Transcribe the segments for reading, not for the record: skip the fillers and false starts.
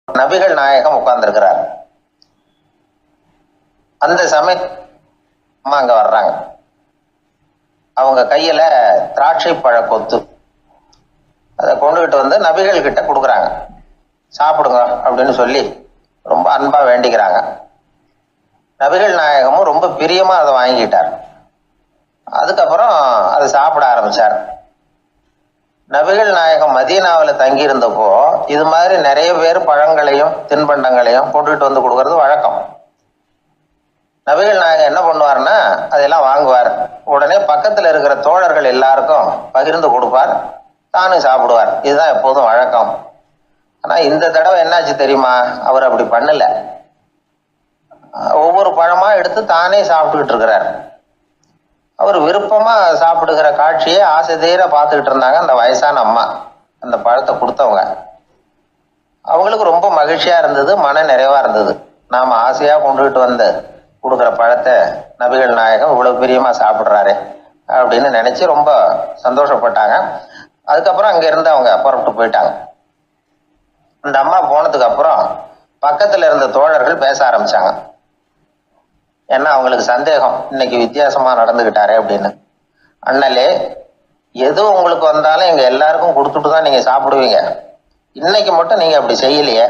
நபிகள் நாயகம் உட்கார்ந்துருக்கிறார். அந்த சமயம் அம்மா அங்க வர்றாங்க. அவங்க கையில திராட்சை பழ கொத்து அதை கொண்டுகிட்டு வந்து நபிகள் கிட்ட கொடுக்குறாங்க. சாப்பிடுங்க அப்படின்னு சொல்லி ரொம்ப அன்பா வேண்டிக்கிறாங்க. நபிகள் நாயகமும் ரொம்ப பிரியமா அதை வாங்கிட்டார். அதுக்கப்புறம் அதை சாப்பிட ஆரம்பிச்சார். நபிகள் நாயகம் மதீனாவில் தங்கி இருந்தப்போ இது மாதிரி நிறைய பேர் பழங்களையும் தின்பண்டங்களையும் கொண்டுகிட்டு வந்து கொடுக்கறது வழக்கம். நபிகள் நாயகம் என்ன பண்ணுவார்னா அதெல்லாம் வாங்குவார். உடனே பக்கத்தில் இருக்கிற தோழர்கள் எல்லாருக்கும் பகிர்ந்து கொடுப்பார், தானும் சாப்பிடுவார். இதுதான் எப்போதும் வழக்கம். ஆனா இந்த தடவை என்னாச்சு தெரியுமா? அவர் அப்படி பண்ணல. ஒவ்வொரு பழமா எடுத்து தானே சாப்பிட்டுக்கிட்டு இருக்கிறார். அவர் விருப்பமா சாப்பிடுகிற காட்சியை ஆசை தீர பார்த்துக்கிட்டு இருந்தாங்க அந்த வயசான அம்மா, அந்த பழத்தை கொடுத்தவங்க. அவங்களுக்கு ரொம்ப மகிழ்ச்சியா இருந்தது, மன நிறைவா இருந்தது. நாம ஆசையா கொண்டுகிட்டு வந்து கொடுக்குற பழத்தை நபிகள் நாயகம் இவ்வளவு பிரியமா சாப்பிட்றாரு அப்படின்னு நினைச்சு ரொம்ப சந்தோஷப்பட்டாங்க. அதுக்கப்புறம் அங்க இருந்து அவங்க புறப்பட்டு போயிட்டாங்க. அந்த அம்மா போனதுக்கு அப்புறம் பக்கத்துல இருந்த தோழர்கள் பேச ஆரம்பிச்சாங்க. ஏன்னா அவங்களுக்கு சந்தேகம், இன்னைக்கு வித்தியாசமா நடந்துகிட்டாரே அப்படின்னு. அண்ணலே, எது உங்களுக்கு வந்தாலும் எங்க எல்லாருக்கும் கொடுத்துட்டு தான் நீங்க சாப்பிடுவீங்க. இன்னைக்கு மட்டும் நீங்க அப்படி செய்யலையே,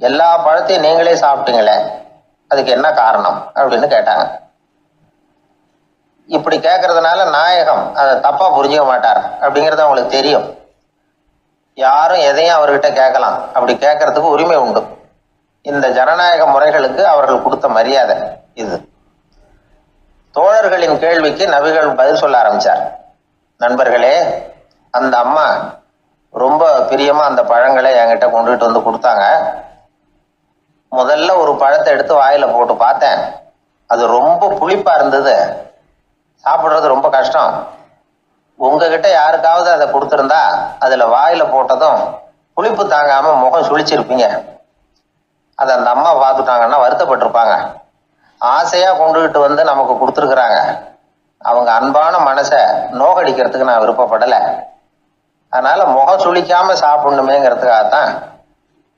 எல்லா பழத்தையும் நீங்களே சாப்பிட்டீங்களே, அதுக்கு என்ன காரணம் அப்படின்னு கேட்டாங்க. இப்படி கேட்கறதுனால நாயகம் அதை தப்பா புரிஞ்சுக்க மாட்டார் அப்படிங்கிறது அவங்களுக்கு தெரியும். யாரும் எதையும் அவர்கிட்ட கேட்கலாம், அப்படி கேட்கறதுக்கு உரிமை உண்டு. இந்த ஜனநாயக முறைகளுக்கு அவர்கள் கொடுத்த மரியாதை இது. தோழர்களின் கேள்விக்கு நபிகள் பதில் சொல்ல ஆரம்பிச்சார். நண்பர்களே, அந்த அம்மா ரொம்ப பிரியமா அந்த பழங்களை என்கிட்ட கொண்டுகிட்டு வந்து கொடுத்தாங்க. முதல்ல ஒரு பழத்தை எடுத்து வாயில போட்டு பார்த்தேன். அது ரொம்ப புளிப்பா இருந்தது, சாப்பிடுறது ரொம்ப கஷ்டம். உங்ககிட்ட யாருக்காவது அதை கொடுத்துருந்தா அதுல வாயில போட்டதும் புளிப்பு தாங்காம முகம் சுழிச்சிருப்பீங்க. அதை அந்த அம்மா பார்த்துட்டாங்கன்னா வருத்தப்பட்டிருப்பாங்க. ஆசையா கொண்டுகிட்டு வந்து நமக்கு கொடுத்துருக்குறாங்க. அவங்க அன்பான மனசை நோகடிக்கிறதுக்கு நான் விருப்பப்படலை. அதனால முகம் சுழிக்காம சாப்பிடணுமேங்கிறதுக்காகத்தான்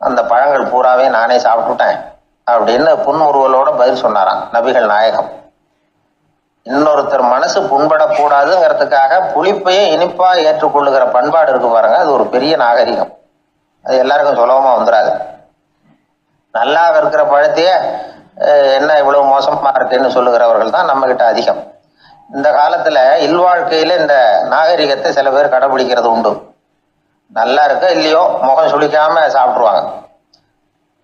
அந்த பழங்கள் பூராவே நானே சாப்பிட்டுட்டேன் அப்படின்னு புன்முறுவலோட பதில் சொன்னாராம் நபிகள் நாயகம். இன்னொருத்தர் மனசு புண்படக்கூடாதுங்கிறதுக்காக புளிப்பையும் இனிப்பா ஏற்றுக்கொள்ளுகிற பண்பாடு இருக்கு பாருங்க, அது ஒரு பெரிய நாகரிகம். அது எல்லாருக்கும் சுலபமா வந்துடாது. நல்லா இருக்கிற பழத்தையே என்ன இவ்வளவு மோசமா இருக்குன்னு சொல்லுகிறவர்கள் தான் நம்ம கிட்ட அதிகம். இந்த காலத்துல இல்வாழ்க்கையில இந்த நாகரிகத்தை சில பேர் கடைபிடிக்கிறது உண்டு. நல்லா இருக்க இல்லையோ முகம் சுளிக்காம சாப்பிட்ருவாங்க.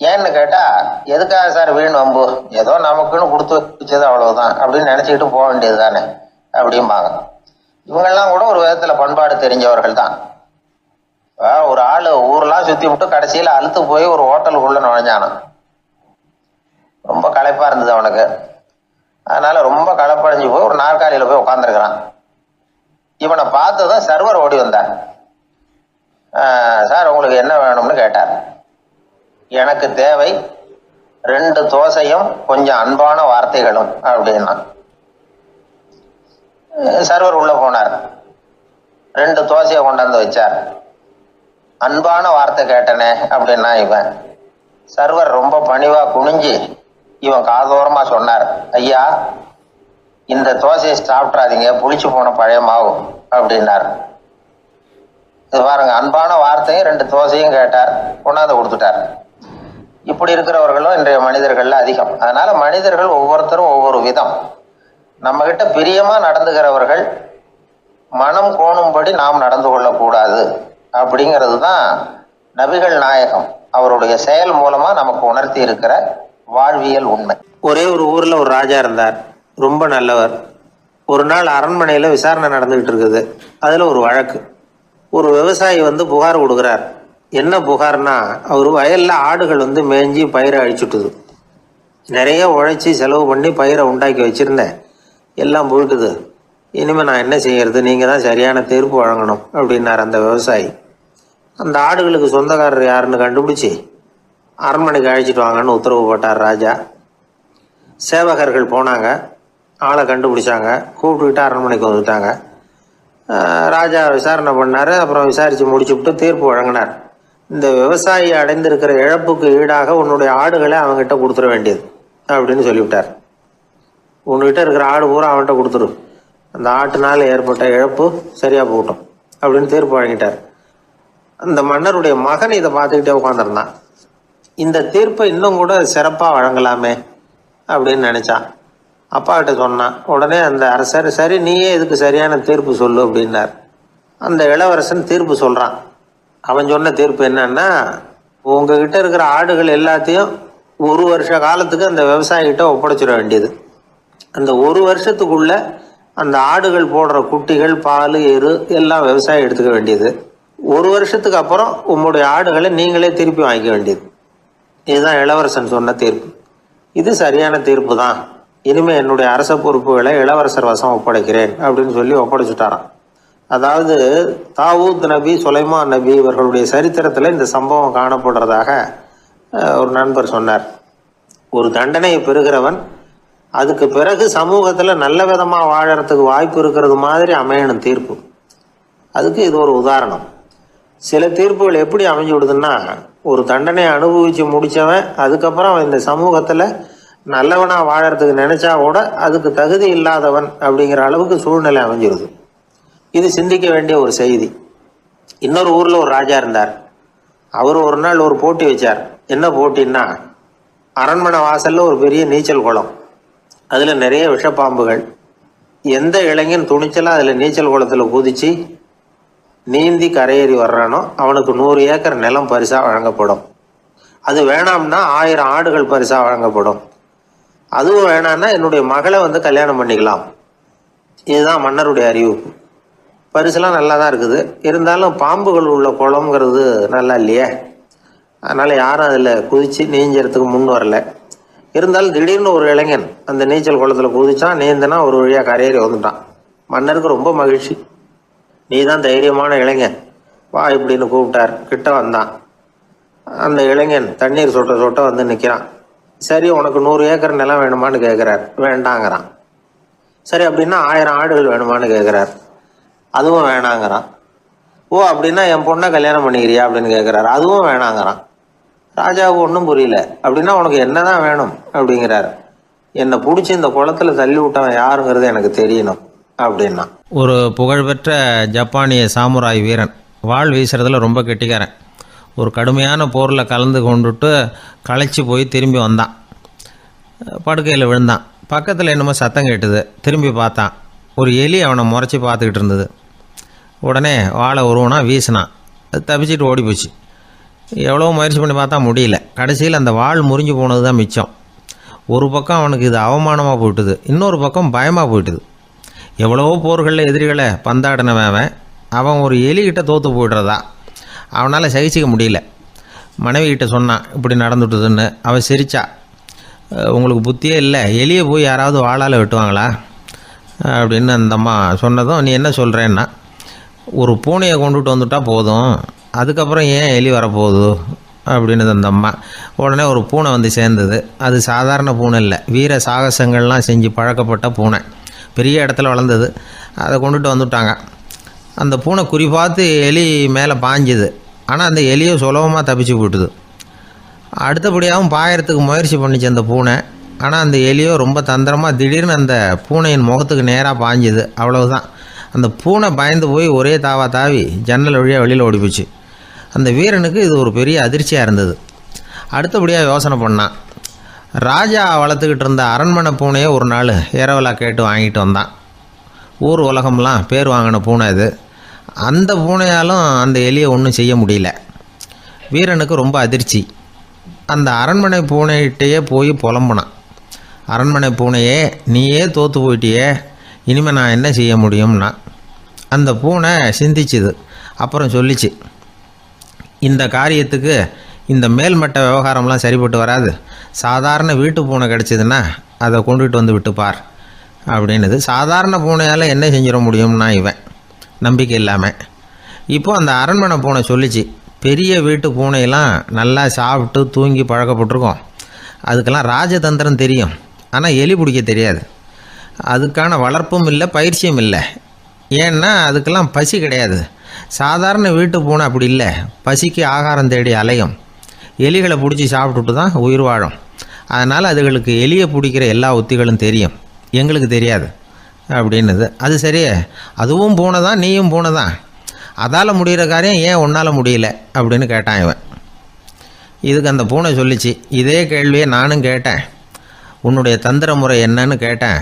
ஏன்னு கேட்டா, எதுக்காக சார் வீண் வம்பு, ஏதோ நமக்குன்னு கொடுத்து வச்சது அவ்வளவுதான் அப்படின்னு நினைச்சுக்கிட்டு போக வேண்டியது தானே அப்படிம்பாங்க. இவங்கெல்லாம் கூட ஒரு விதத்துல பண்பாடு தெரிஞ்சவர்கள் தான். ஒரு ஆளு ஊரெல்லாம் சுத்தி விட்டு கடைசியில அழுத்து போய் ஒரு ஹோட்டலுக்குள்ள நுழைஞ்சானான். ரொம்ப களைப்பா இருந்தது அவனுக்கு. அதனால ரொம்ப களைப்படைஞ்சு போய் ஒரு நாற்காலியில போய் உட்காந்துருக்கிறான். இவனை பார்த்ததும் சர்வர் ஓடி வந்தார். சார் உங்களுக்கு என்ன வேணும்னு கேட்டார். எனக்கு தேவை 2 தோசையும் கொஞ்சம் அன்பான வார்த்தைகளும் அப்படின்னா. சர்வர் உள்ள போனார், 2 தோசையை கொண்டாந்து வச்சார். அன்பான வார்த்தை கேட்டனே அப்படின்னா இவன். சர்வர் ரொம்ப பணிவா குனிஞ்சு இவன் காதோரமா சொன்னார், ஐயா இந்த தோசையை சாப்பிட்றாதீங்க, புளிச்சு போன பழைய மாவு அப்படின்னார். இது பாருங்க, அன்பான வார்த்தையும் 2 தோசையும் கேட்டார், கொண்டாந்து கொடுத்துட்டார். இப்படி இருக்கிறவர்களும் இன்றைய மனிதர்கள்ல அதிகம். அதனால மனிதர்கள் ஒவ்வொருத்தரும் ஒவ்வொரு விதம். நம்ம கிட்ட பிரியமா நடந்துகிறவர்கள் மனம் கோணும்படி நாம் நடந்து கொள்ளக்கூடாது அப்படிங்கிறது தான் நபிகள் நாயகம் அவருடைய செயல் மூலமா நமக்கு உணர்த்தி இருக்கிற வாழ்வியல் உண்மை. ஒரே ஒரு ஊர்ல ஒரு ராஜா இருந்தார், ரொம்ப நல்லவர். ஒரு நாள் அரண்மனையில விசாரணை நடந்துகிட்டு இருக்குது. அதுல ஒரு வழக்கு. ஒரு விவசாயி வந்து புகார் கொடுக்குறார். என்ன புகார்னா, அவர் வயல்ல ஆடுகள் வந்து மேய்ஞ்சி பயிரை அழிச்சுட்டுது. நிறைய உழைச்சி செலவு பண்ணி பயிரை உண்டாக்கி வச்சிருந்தேன், எல்லாம் போயிட்டுது. இனிமே நான் என்ன செய்யறது, நீங்க தான் சரியான தீர்ப்பு வழங்கணும் அப்படின்னார் அந்த விவசாயி. அந்த ஆடுகளுக்கு சொந்தக்காரர் யாருன்னு கண்டுபிடிச்சி அரண்மனைக்கு அழைச்சிட்டு வாங்கன்னு உத்தரவு போட்டார் ராஜா. சேவகர்கள் போனாங்க, ஆளை கண்டுபிடிச்சாங்க, கூப்பிட்டுக்கிட்டு அரண்மனைக்கு வந்துட்டாங்க. ராஜா விசாரணை பண்ணார். அப்புறம் விசாரித்து முடிச்சுவிட்டு தீர்ப்பு வழங்கினார். இந்த விவசாயி அடைந்திருக்கிற இழப்புக்கு ஈடாக உன்னுடைய ஆடுகளை அவங்ககிட்ட கொடுத்துட வேண்டியது அப்படின்னு சொல்லிவிட்டார். உன்கிட்ட இருக்கிற ஆடு பூரா அவன்கிட்ட கொடுத்துரு, அந்த ஆட்டுனால ஏற்பட்ட இழப்பு சரியாக போகட்டும் அப்படின்னு தீர்ப்பு வழங்கிட்டார். அந்த மன்னருடைய மகன் இதை பார்த்துக்கிட்டே உட்காந்துருந்தான். இந்த தீர்ப்பை இன்னும் கூட சிறப்பாக வழங்கலாமே அப்படின்னு நினச்சான். அப்பா கிட்ட சொன்னான். உடனே அந்த அரசர், சரி நீயே இதுக்கு சரியான தீர்ப்பு சொல்லு அப்படின்னார். அந்த இளவரசன் தீர்ப்பு சொல்கிறான். அவன் சொன்ன தீர்ப்பு என்னன்னா, உங்ககிட்ட இருக்கிற ஆடுகள் எல்லாத்தையும் 1 வருஷ காலத்துக்கு அந்த விவசாயிகிட்ட ஒப்படைச்சிட வேண்டியது. அந்த 1 வருஷத்துக்குள்ள அந்த ஆடுகள் போடுற குட்டிகள், பால், எரு எல்லாம் விவசாயி எடுத்துக்க வேண்டியது. 1 வருஷத்துக்கு அப்புறம் உங்களுடைய ஆடுகளை நீங்களே திருப்பி வாங்கிக்க வேண்டியது. இதுதான் இளவரசன் சொன்ன தீர்ப்பு. இது சரியான தீர்ப்பு தான். இனிமேல் என்னுடைய அரச பொறுப்புகளை இளவரசர் வசம் ஒப்படைக்கிறேன் அப்படின்னு சொல்லி ஒப்படைச்சுட்டாராம். அதாவது தாவூத் நபி, சுலைமான் நபி இவர்களுடைய சரித்திரத்தில் இந்த சம்பவம் காணப்படுறதாக ஒரு நண்பர் சொன்னார். ஒரு தண்டனையை பெறுகிறவன் அதுக்கு பிறகு சமூகத்தில் நல்ல விதமாக வாழறதுக்கு வாய்ப்பு இருக்கிறது மாதிரி அமையணும் தீர்ப்பு. அதுக்கு இது ஒரு உதாரணம். சில தீர்ப்புகள் எப்படி அமைஞ்சு விடுதுன்னா, ஒரு தண்டனையை அனுபவித்து முடித்தவன் அதுக்கப்புறம் அவன் இந்த சமூகத்தில் நல்லவனாக வாழறதுக்கு நினச்சா கூட அதுக்கு தகுதி இல்லாதவன் அப்படிங்கிற அளவுக்கு சூழ்நிலை அமைஞ்சிருது. இது சிந்திக்க வேண்டிய ஒரு செய்தி. இன்னொரு ஊரில் ஒரு ராஜா இருந்தார். அவர் ஒரு நாள் ஒரு போட்டி வச்சார். என்ன போட்டின்னா, அரண்மனை வாசலில் ஒரு பெரிய நீச்சல் குளம், அதில் நிறைய விஷப்பாம்புகள். எந்த இளைஞன் துணிச்சலாக அதில் நீச்சல் குளத்தில் குதித்து நீந்தி கரையேறி வர்றானோ அவனுக்கு 100 ஏக்கர் நிலம் பரிசாக வழங்கப்படும். அது வேணாம்னா 1000 ஆடுகள் பரிசாக வழங்கப்படும். அதுவும் வேணான்னா என்னுடைய மகளை கல்யாணம் பண்ணிக்கலாம். இதுதான் மன்னருடைய அறிவிப்பு. பரிசுலாம் நல்லா தான் இருக்குது. இருந்தாலும் பாம்புகள் உள்ள குளம்ங்கிறது நல்லா இல்லையே. அதனால் யாரும் அதில் குதித்து நீஞ்சறதுக்கு முன் வரல. இருந்தாலும் திடீர்னு ஒரு இளைஞன் அந்த நீச்சல் குளத்தில் குதிச்சான். நீந்தினா ஒரு வழியாக கரையேறி வந்துட்டான். மன்னருக்கு ரொம்ப மகிழ்ச்சி. நீ தான் தைரியமான இளைஞன், வா இப்படின்னு கூப்பிட்டார். கிட்ட வந்தான். அந்த இளைஞன் தண்ணீர் சொட்ட சொட்ட நிற்கிறான். சரி, உனக்கு 100 ஏக்கர் நிலம் வேணுமான்னு கேட்குறார். வேண்டாங்கிறான். சரி, அப்படின்னா 1000 ஆடுகள் வேணுமான்னு கேட்குறார். அதுவும் வேணாங்கிறான். ஓ, அப்படின்னா என் பொண்ணை கல்யாணம் பண்ணிக்கிறியா அப்படின்னு கேட்குறாரு. அதுவும் வேணாங்கிறான். ராஜாவுக்கு ஒன்றும் புரியல. அப்படின்னா உனக்கு என்னதான் வேணும் அப்படிங்கிறாரு. என்னை பிடிச்சி இந்த குளத்துல தள்ளி விட்டவன் யாருங்கிறது எனக்கு தெரியணும் அப்படின்னா. ஒரு புகழ்பெற்ற ஜப்பானிய சாமுராய் வீரன், வாள் வீசுறதுல ரொம்ப கெட்டிக்காரன். ஒரு கடுமையான போரில் கலந்து கொண்டுட்டு களைச்சி போய் திரும்பி வந்தான். படுக்கையில் விழுந்தான். பக்கத்தில் என்னமோ சத்தம் கேட்டுது. திரும்பி பார்த்தான். ஒரு எலி அவனை முறைச்சி பார்த்துக்கிட்டு இருந்தது. உடனே வாழை உருவனா வீசினான். அது தப்பிச்சிட்டு ஓடி போச்சு. எவ்வளோ முயற்சி பண்ணி பார்த்தா முடியல. கடைசியில் அந்த வாள் முறிஞ்சு போனது தான் மிச்சம். ஒரு பக்கம் அவனுக்கு இது அவமானமாக போயிட்டுது, இன்னொரு பக்கம் பயமாக போயிட்டுது. எவ்வளவோ போர்களில் எதிரிகளை பந்தாடினவன் அவன் ஒரு எலிகிட்ட தோற்று போய்டுறதா அவனால் சகிச்சிக்க முடியல. மனைவிகிட்ட சொன்னான் இப்படி நடந்துட்டுதுன்னு. அவன் சிரிச்சா. உங்களுக்கு புத்தியே இல்லை, எலியை போய் யாராவது வாளால் வெட்டுவாங்களா அப்படின்னு அந்த அம்மா சொன்னதும், நீ என்ன சொல்கிறேன்னா, ஒரு பூனையை கொண்டுட்டு வந்துட்டா போதும், அதுக்கப்புறம் ஏன் எலி வரப்போகுது அப்படின்னு அந்த அம்மா. உடனே ஒரு பூனை சேர்ந்தது. அது சாதாரண பூனை இல்லை, வீர சாகசங்கள்லாம் செஞ்சு பழக்கப்பட்ட பூனை. பெரிய இடத்துல வளர்ந்தது. அதை கொண்டுட்டு வந்துட்டாங்க. அந்த பூனை குறிப்பாத்து எலி மேலே பாஞ்சுது. ஆனால் அந்த எலியை சுலபமாக தப்பிச்சு போட்டுது. அடுத்தபடியாகவும் பாயறதுக்கு முயற்சி பண்ணிச்சு அந்த பூனை. ஆனால் அந்த எலியோ ரொம்ப தந்திரமாக திடீர்னு அந்த பூனையின் முகத்துக்கு நேராக பாஞ்சுது. அவ்வளவுதான். அந்த பூனை பயந்து போய் ஒரே தாவி ஜன்னல் வழியாக வெளியில் ஓடிப்போச்சு. அந்த வீரனுக்கு இது ஒரு பெரிய அதிர்ச்சியாக இருந்தது. அடுத்தபடியாக யோசனை பண்ணான். ராஜா வளர்த்துக்கிட்டு இருந்த அரண்மனை பூனையை ஒரு நாள் இரவலாக கேட்டு வாங்கிட்டு வந்தான். ஊர் உலகம்லாம் பேர் வாங்கின பூனை இது. அந்த பூனையாலும் அந்த எலியை ஒன்றும் செய்ய முடியல. வீரனுக்கு ரொம்ப அதிர்ச்சி. அந்த அரண்மனை பூனைகிட்டையே போய் புலம்புனான். அரண்மனை பூனையே, நீயே தோற்று போயிட்டியே, இனிமேல் நான் என்ன செய்ய முடியும்னா. அந்த பூனை சிந்திச்சுது. அப்புறம் சொல்லிச்சு, இந்த காரியத்துக்கு இந்த மேல்மட்ட விவகாரம்லாம் சரிப்பட்டு வராது. சாதாரண வீட்டு பூனை கிடச்சிதுன்னா அதை கொண்டுகிட்டு வந்து விட்டுப்பார் அப்படின்னுது. சாதாரண பூனையால் என்ன செஞ்சிட முடியும்னா இவன் நம்பிக்கை இல்லாமல். இப்போது அந்த அரண்மனை பூனை சொல்லிச்சு, பெரிய வீட்டு பூனையெல்லாம் நல்லா சாப்பிட்டு தூங்கி பழக்கப்பட்டிருக்கோம். அதுக்கெல்லாம் ராஜதந்திரம் தெரியும், ஆனால் எலி பிடிக்க தெரியாது. அதுக்கான வளர்ப்பும் இல்லை, பயிற்சியும் இல்லை. ஏன்னா அதுக்கெல்லாம் பசி கிடையாது. சாதாரண வீட்டு பூனை அப்படி இல்லை, பசிக்கு ஆகாரம் தேடி அலையும், எலிகளை பிடிச்சி சாப்பிட்டுட்டு தான் உயிர் வாழும். அதனால் அதுகளுக்கு எலியை பிடிக்கிற எல்லா உத்திகளும் தெரியும், எங்களுக்கு தெரியாது அப்படின்னுது. அது சரியே, அதுவும் பூனை தான், நீயும் பூனை தான், அதால் முடிகிற காரியம் ஏன் உன்னால் முடியல அப்படின்னு கேட்டான் இவன். இதுக்கு அந்த பூனை சொல்லிச்சு, இதே கேள்வியை நானும் கேட்டேன், உன்னுடைய தந்திர முறை என்னன்னு கேட்டேன்.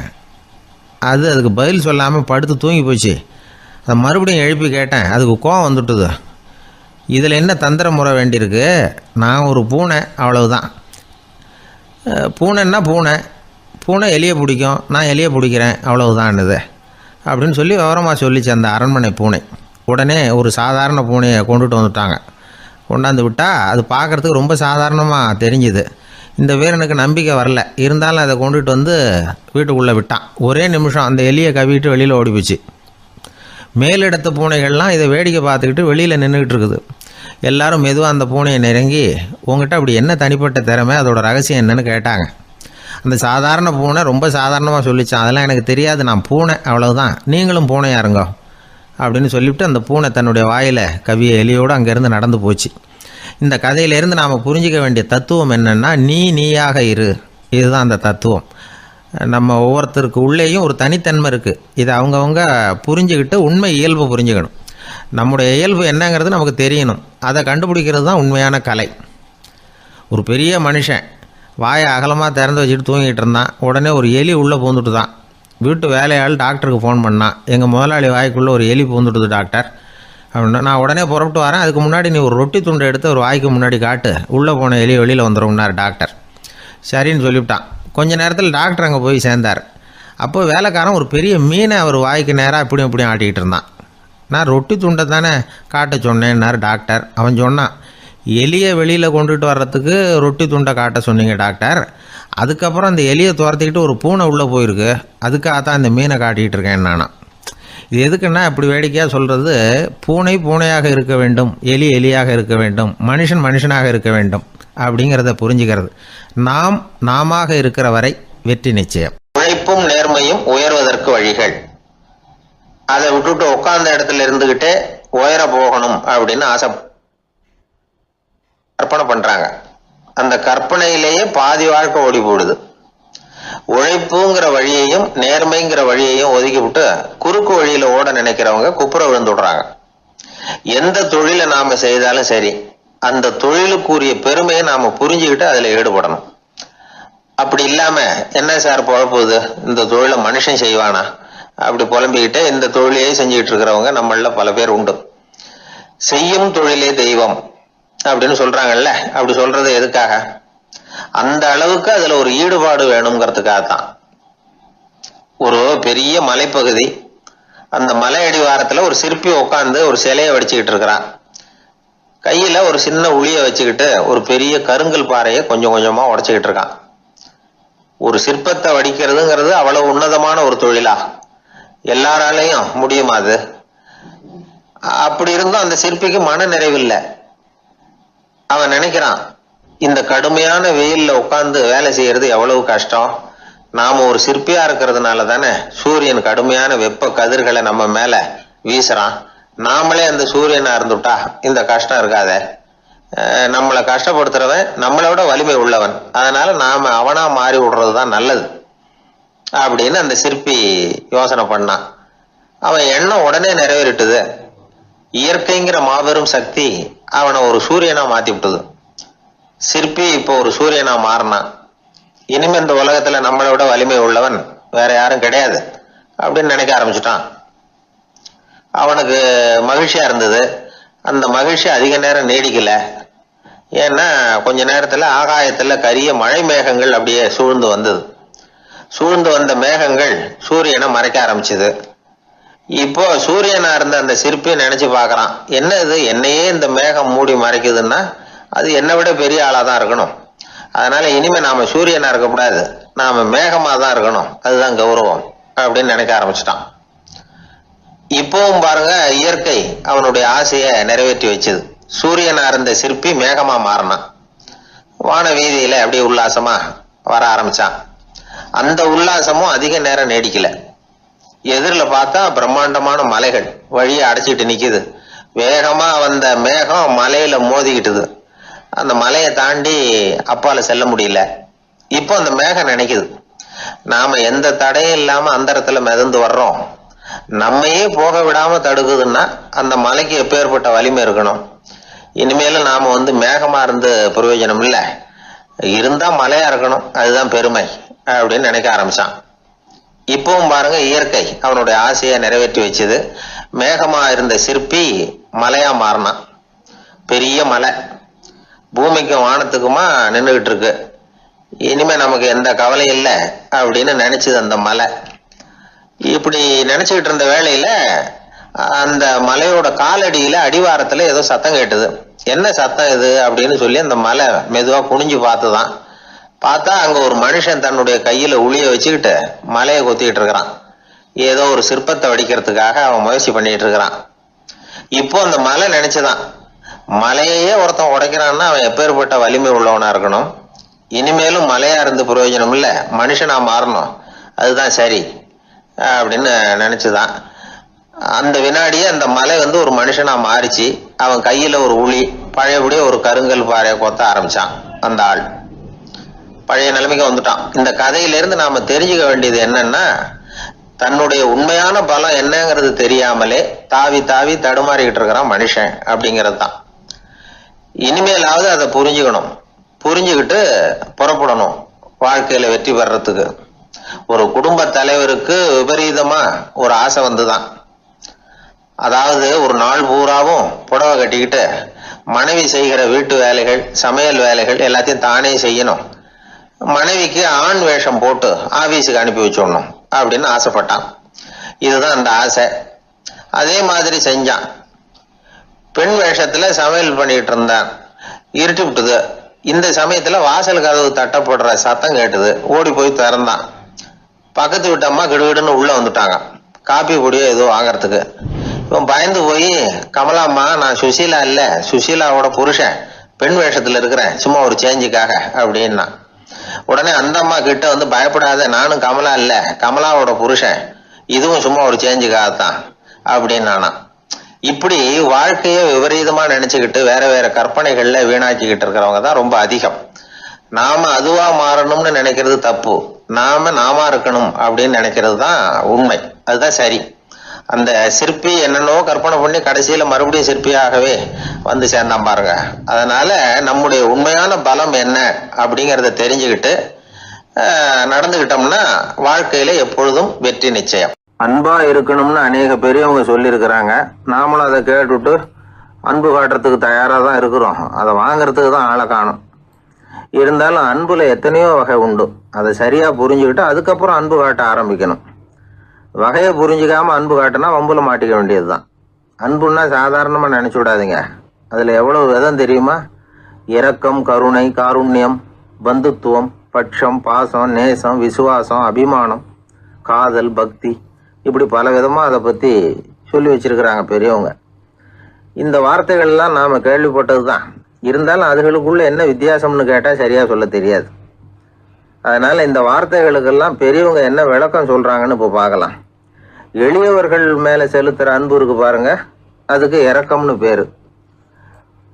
அதுக்கு பதில் சொல்லாமல் படுத்து தூங்கி போச்சு. அதை மறுபடியும் எழுப்பி கேட்டேன், அதுக்கு கோவம் வந்துட்டுது. இதில் என்ன தந்திர முறை வேண்டியிருக்கு, நான் ஒரு பூனை அவ்வளவுதான். பூனைன்னா பூனை எலியை பிடிக்கும், நான் எலியை பிடிக்கிறேன் அவ்வளவுதான்னுது அப்படின்னு சொல்லி விவரமாக சொல்லிச்சு அந்த அரண்மனை பூனை. உடனே ஒரு சாதாரண பூனையை கொண்டுட்டு வந்துட்டாங்க. கொண்டாந்து விட்டால் அது பார்க்குறதுக்கு ரொம்ப சாதாரணமாக தெரிஞ்சுது. இந்த வீரனுக்கு நம்பிக்கை வரல, இருந்தாலும் அதை கொண்டுட்டு வந்து வீட்டுக்குள்ளே விட்டான். ஒரே நிமிஷம் அந்த எலியை கவிட்டு வெளியில் ஓடி போச்சு. மேலிடத்து பூனைகள்லாம் இதை வேடிக்கை பார்த்துக்கிட்டு வெளியில் நின்றுக்கிட்டு இருக்குது. எல்லாரும் மெதுவாக அந்த பூனையை நெருங்கி, உங்ககிட்ட அப்படி என்ன தனிப்பட்ட திறமை, அதோட ரகசியம் என்னன்னு கேட்டாங்க. அந்த சாதாரண பூனை ரொம்ப சாதாரணமாக சொல்லிச்சான், அதெல்லாம் எனக்கு தெரியாது, நான் பூனை அவ்வளவுதான், நீங்களும் பூனையாக இருங்கோ அப்படின்னு சொல்லிவிட்டு அந்த பூனை தன்னுடைய வாயில் கவிய எலியோடு அங்கேருந்து நடந்து போச்சு. இந்த கதையிலேருந்து நாம் புரிஞ்சிக்க வேண்டிய தத்துவம் என்னென்னா, நீயாக இரு, இதுதான் அந்த தத்துவம். நம்ம ஒவ்வொருத்தருக்கு உள்ளேயும் ஒரு தனித்தன்மை இருக்குது. இதை அவங்கவுங்க புரிஞ்சுக்கிட்டு உண்மை இயல்பு புரிஞ்சுக்கணும். நம்முடைய இயல்பு என்னங்கிறது நமக்கு தெரியணும். அதை கண்டுபிடிக்கிறது தான் உண்மையான கலை. ஒரு பெரிய மனுஷன் வாயை அகலமாக திறந்து வச்சுட்டு தூங்கிட்டு இருந்தான். உடனே ஒரு எலி உள்ளே பூந்துட்டு தான். வீட்டு வேலையாள் டாக்டருக்கு ஃபோன் பண்ணான், எங்கள் முதலாளி வாய்க்குள்ளே ஒரு எலி பூந்துட்டுது டாக்டர் அப்படின்னா. நான் உடனே புறப்பட்டு வரேன், அதுக்கு முன்னாடி நீ ஒரு ரொட்டி துண்டை எடுத்து ஒரு வாய்க்கு முன்னாடி காட்டு, உள்ளே போன எலி வெளியில் வந்துடும்னார் டாக்டர். சரின்னு சொல்லிவிட்டான். கொஞ்ச நேரத்தில் டாக்டர் அங்கே போய் சேர்ந்தார். அப்போ வேலைக்காரன் ஒரு பெரிய மீனை அவர் வாய்க்கு நேராக இப்படியும் ஆட்டிக்கிட்டு இருந்தான். நான் ரொட்டி துண்டை தானே காட்ட சொன்னேன்னார் டாக்டர். அவன் சொன்னான், எலியை வெளியில் கொண்டுட்டு வர்றதுக்கு ரொட்டி துண்டை காட்ட சொன்னீங்க டாக்டர், அதுக்கப்புறம் அந்த எலியை துரத்திக்கிட்டு ஒரு பூனை உள்ளே போயிருக்கு, அதுக்காக தான் இந்த மீனை காட்டிகிட்டு இருக்கேன் நானா. இது எதுக்குன்னா, இப்படி வேடிக்கையாக சொல்கிறது, பூனை பூனையாக இருக்க வேண்டும், எலி எலியாக இருக்க வேண்டும், மனுஷன் மனுஷனாக இருக்க வேண்டும் அப்படிங்கிறத புரிஞ்சுக்கிறது. நாமாக இருக்கிற வரை வெற்றி நிச்சயம். உழைப்பும் நேர்மையும் உயர்வதற்கு வழிகள். அதை விட்டுட்டு உட்கார்ந்த இடத்துல இருந்துகிட்டே உயர போகணும் அப்படின்னு கற்பனை பண்றாங்க. அந்த கற்பனையிலேயே பாதி வாழ்க்கை ஓடி போடுது. உழைப்புங்கிற வழியையும் நேர்மைங்கிற வழியையும் ஒதுக்கி விட்டு குறுக்கு வழியில ஓட நினைக்கிறவங்க குப்புற விழுந்துடுறாங்க. எந்த தொழிலை நாம செய்தாலும் சரி, அந்த தொழிலுக்குரிய பெருமையை நாம புரிஞ்சுக்கிட்டு அதுல ஈடுபடணும். அப்படி இல்லாம, என்ன சார் பொழப்புது, இந்த தொழிலை மனுஷன் செய்வானா அப்படி புலம்பிக்கிட்டே இந்த தொழிலையே செஞ்சுக்கிட்டு இருக்கிறவங்க நம்மள பல பேர் உண்டு. செய்யும் தொழிலே தெய்வம் அப்படின்னு சொல்றாங்கல்ல, அப்படி சொல்றது எதுக்காக? அந்த அளவுக்கு அதுல ஒரு ஈடுபாடு வேணுங்கிறதுக்காகத்தான். ஒரு பெரிய மலைப்பகுதி, அந்த மலை அடிவாரத்துல ஒரு சிற்பி உட்காந்து ஒரு சிலையை வடிச்சுக்கிட்டு இருக்கிறான். கையில ஒரு சின்ன உளிய வச்சுக்கிட்டு ஒரு பெரிய கருங்கல் பாறையை கொஞ்சம் கொஞ்சமா உடைச்சுக்கிட்டு இருக்கான். ஒரு சிற்பத்தை வடிக்கிறதுங்கிறது அவ்வளவு உன்னதமான ஒரு தொழிலா? எல்லாராலையும் முடியுமா அது? அப்படி இருந்தும் அந்த சிற்பிக்கு மன நிறைவில்லை. அவன் நினைக்கிறான், இந்த கடுமையான வெயில்ல உட்கார்ந்து வேலை செய்யறது எவ்வளவு கஷ்டம். நாம ஒரு சிற்பியா இருக்கிறதுனால தானே சூரியன் கடுமையான வெப்ப கதிர்களை நம்ம மேல வீசுறான். நாமளே அந்த சூரியனா இருந்துட்டா இந்த கஷ்டம் இருக்காதே. நம்மளை கஷ்டப்படுத்துறவன் நம்மளோட வலிமை உள்ளவன், அதனால நாம அவனா மாறி விடுறதுதான் நல்லது அப்படின்னு அந்த சிற்பி யோசனை பண்ணான். அவன் எண்ணம் உடனே நிறைவேறிட்டுது. இயற்கைங்கிற மாபெரும் சக்தி அவனை ஒரு சூரியனா மாத்தி விட்டது. சிற்பி இப்போ ஒரு சூரியனா மாறினான். இனிமே இந்த உலகத்துல நம்மளோட வலிமை உள்ளவன் வேற யாரும் கிடையாது அப்படின்னு நினைக்க ஆரம்பிச்சுட்டான். அவனுக்கு மகிழ்ச்சியா இருந்தது. அந்த மகிழ்ச்சி அதிக நேரம் நீடிக்கல. ஏன்னா கொஞ்ச நேரத்துல ஆகாயத்துல கரிய மழை மேகங்கள் அப்படியே சூழ்ந்து வந்தது. சூழ்ந்து வந்த மேகங்கள் சூரியனை மறைக்க ஆரம்பிச்சது. இப்போ சூரியனா இருந்த அந்த சிற்பி நினைச்சு பாக்குறான், என்ன இது, என்னையே இந்த மேகம் மூடி மறைக்குதுன்னா அது என்னை விட பெரிய ஆளாதான் இருக்கணும். அதனால இனிமே நாம சூரியனா இருக்கக்கூடாது, நாம மேகமா தான் இருக்கணும், அதுதான் கௌரவம் அப்படின்னு நினைக்க ஆரம்பிச்சிட்டான். இப்பவும் பாருங்க, இயற்கை அவனுடைய ஆசையை நிறைவேற்றி வச்சது. சூரியனா இருந்த சிற்பி மேகமா மாறினான். வான வீதியில அப்படியே உல்லாசமா வர ஆரம்பிச்சான். அந்த உல்லாசமும் அதிக நேரம் நீடிக்கல. எதிரில் பார்த்தா பிரம்மாண்டமான மலைகள் வழியை அடைச்சிட்டு நிக்குது. வேகமா வந்த மேகம் மலையில மோதிக்கிட்டுது. அந்த மலையை தாண்டி அப்பால செல்ல முடியல. இப்போ அந்த மேகம் நினைக்குது, நாம எந்த தடையும் இல்லாம அந்தரத்துல மிதந்து வர்றோம், நம்மையே போக விடாம தடுக்குதுன்னா அந்த மலைக்கு எப்பேற்பட்ட வலிமை இருக்கணும். இனிமேலும் நாம மேகமா இருந்து பிரயோஜனம் இல்லை, இருந்தா மலையா இருக்கணும், அதுதான் பெருமை அப்படின்னு நினைக்க ஆரம்பிச்சான். இப்பவும் பாருங்க, இயற்கை அவனுடைய ஆசையை நிறைவேற்றி வச்சது. மேகமா இருந்த சிற்பி மலையா மாறினான். பெரிய மலை பூமிக்கும் வானத்துக்குமா நின்றுகிட்டு இருக்கு. இனிமே நமக்கு எந்த கவலை இல்லை அப்படின்னு நினைச்சது அந்த மலை. இப்படி நினைச்சுக்கிட்டு இருந்த வேளையில அந்த மலையோட காலடியில அடிவாரத்துல ஏதோ சத்தம் கேட்டுது. என்ன சத்தம் இது அப்படின்னு சொல்லி அந்த மலை மெதுவா குனிஞ்சு பார்த்துதான். பார்த்தா அங்க ஒரு மனுஷன் தன்னுடைய கையில உளிய வச்சுக்கிட்டு மலையை கொத்திக்கிட்டு இருக்கிறான். ஏதோ ஒரு சிற்பத்தை வடிக்கிறதுக்காக அவன் முயற்சி பண்ணிட்டு இருக்கிறான். இப்போ அந்த மலை நினைச்சுதான், மலையே ஒருத்தன் உடைக்கிறான்னா அவன் எப்பேற்பட்ட வலிமை உள்ளவனா இருக்கணும். இனிமேலும் மலையா இருந்து பிரயோஜனம் இல்லை, மனுஷனா மாறணும், அதுதான் சரி அப்படின்னு நினைச்சுதான். அந்த வினாடியே அந்த மலை ஒரு மனுஷனா மாறிச்சு. அவன் கையில ஒரு உளி, பழையபடியே ஒரு கருங்கல் பாறையை கொத்த ஆரம்பிச்சான். அந்த ஆள் பழைய நிலைமைக்கு வந்துட்டான். இந்த கதையிலிருந்து நாம தெரிஞ்சுக்க வேண்டியது என்னன்னா, தன்னுடைய உண்மையான பலம் என்னங்கிறது தெரியாமலே தாவி தாவி தடுமாறிக்கிட்டு இருக்கிறான் மனுஷன் அப்படிங்கிறது தான். இனிமேலாவது அதை புரிஞ்சுக்கணும், புரிஞ்சுக்கிட்டு புறப்படணும் வாழ்க்கையில வெற்றி பெறறதுக்கு. ஒரு குடும்ப தலைவருக்கு விபரீதமா ஒரு ஆசை வந்துதான். அதாவது ஒரு நாள் பூராவும் புடவை கட்டிக்கிட்டு மனைவி செய்கிற வீட்டு வேலைகள், சமையல் வேலைகள் எல்லாத்தையும் தானே செய்யணும், மனைவிக்கு ஆண் வேஷம் போட்டு ஆபீஸுக்கு அனுப்பி வச்சிடணும் அப்படின்னு ஆசைப்பட்டான். இதுதான் அந்த ஆசை. அதே மாதிரி செஞ்சான். பெண் வேஷத்துல சமையல் பண்ணிட்டு இருந்தான். இருட்டி விட்டுது. இந்த சமயத்துல வாசல் கதவு தட்டப்படுற சத்தம் கேட்டுது. ஓடி போய் திறந்தான். பக்கத்து வீட்டு அம்மா கிடுகிடுன்னு உள்ள வந்துட்டாங்க, காப்பி பொடியோ ஏதோ வாங்கறதுக்கு. இவன் பயந்து போய், கமலாம்மா, நான் சுசீலா இல்ல, சுசீலாவோட புருஷன், பெண் வேஷத்துல இருக்கிறேன், சும்மா ஒரு சேஞ்சுக்காக அப்படின்னா. உடனே அந்த அம்மா கிட்ட பயப்படாத, நானும் கமலா இல்ல, கமலாவோட புருஷன், இதுவும் சும்மா ஒரு சேஞ்சுக்காகத்தான் அப்படின்னானா. இப்படி வாழ்க்கைய விபரீதமா நினைச்சுக்கிட்டு வேற வேற கற்பனைகள்ல வீணாக்கிக்கிட்டு இருக்கிறவங்க தான் ரொம்ப அதிகம். நாம அதுவா மாறணும்னு நினைக்கிறது தப்பு, நாம இருக்கணும் அப்படின்னு நினைக்கிறது தான் உண்மை, அதுதான் சரி. அந்த சிற்பி என்னென்னோ கற்பனை பண்ணி கடைசியில மறுபடியும் சிற்பியாகவே சேர்ந்தான் பாருங்க. அதனால நம்முடைய உண்மையான பலம் என்ன அப்படிங்கறத தெரிஞ்சுக்கிட்டு நடந்துகிட்டோம்னா வாழ்க்கையில எப்பொழுதும் வெற்றி நிச்சயம். அன்பா இருக்கணும்னு அநேக பெரியவங்க சொல்லி இருக்கிறாங்க. நாமளும் அதை கேட்டுட்டு அன்பு காட்டுறதுக்கு தயாரா தான் இருக்கிறோம். அதை வாங்கறதுக்கு தான் ஆளை காணும். இருந்தாலும் அன்புல எத்தனையோ வகை உண்டு. அதை சரியா புரிஞ்சுக்கிட்டு அதுக்கப்புறம் அன்பு காட்ட ஆரம்பிக்கணும். வகையை புரிஞ்சுக்காம அன்பு காட்டினா வம்புல மாட்டிக்க வேண்டியதுதான். அன்புன்னா சாதாரணமா நினைச்சு விடாதீங்க. அதுல எவ்வளவு விதம் தெரியுமா? இரக்கம், கருணை, காருண்யம், பந்துத்துவம், பட்சம், பாசம், நேசம், விசுவாசம், அபிமானம், காதல், பக்தி, இப்படி பல விதமா அதை பத்தி சொல்லி வச்சிருக்கிறாங்க பெரியவங்க. இந்த வார்த்தைகள்லாம் நாம கேள்விப்பட்டது தான். இருந்தாலும் அதுகளுக்குள்ள என்ன வித்தியாசம்னு கேட்டா சரியா சொல்ல தெரியாது. அதனால இந்த வார்த்தைகளுக்கெல்லாம் பெரியவங்க என்ன விளக்கம் சொல்றாங்கன்னு இப்போ பார்க்கலாம். எளியவர்கள் மேல செலுத்துற அன்பு இருக்கு பாருங்க, அதுக்கு இரக்கம்னு பேரு.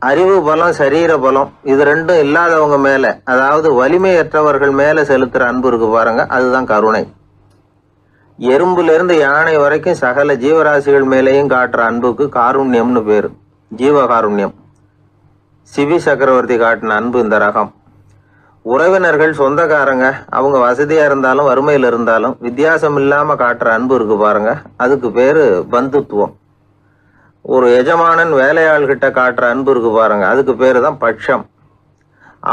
அறிவு பலம், சரீர பலம், இது ரெண்டும் இல்லாதவங்க மேல, அதாவது வலிமையற்றவர்கள் மேல செலுத்துற அன்பு இருக்கு பாருங்க, அதுதான் கருணை. எறும்புல இருந்து யானை வரைக்கும் சகல ஜீவராசிகள் மேலேயும் காட்டுற அன்புக்கு காருண்யம்னு பேரு, ஜீவகாருண்யம். சிவி சக்கரவர்த்தி காட்டின அன்பு இந்த ரகம். உறவினர்கள், சொந்தக்காரங்க, அவங்க வசதியா இருந்தாலும் வறுமையில இருந்தாலும் வித்தியாசம் இல்லாம காட்டுற அன்பு இருக்கு பாருங்க, அதுக்கு பேரு பந்துத்துவம். ஒரு எஜமானன் வேலையாள்கிட்ட காட்டுற அன்பு இருக்கு பாருங்க, அதுக்கு பேரு தான் பட்சம்.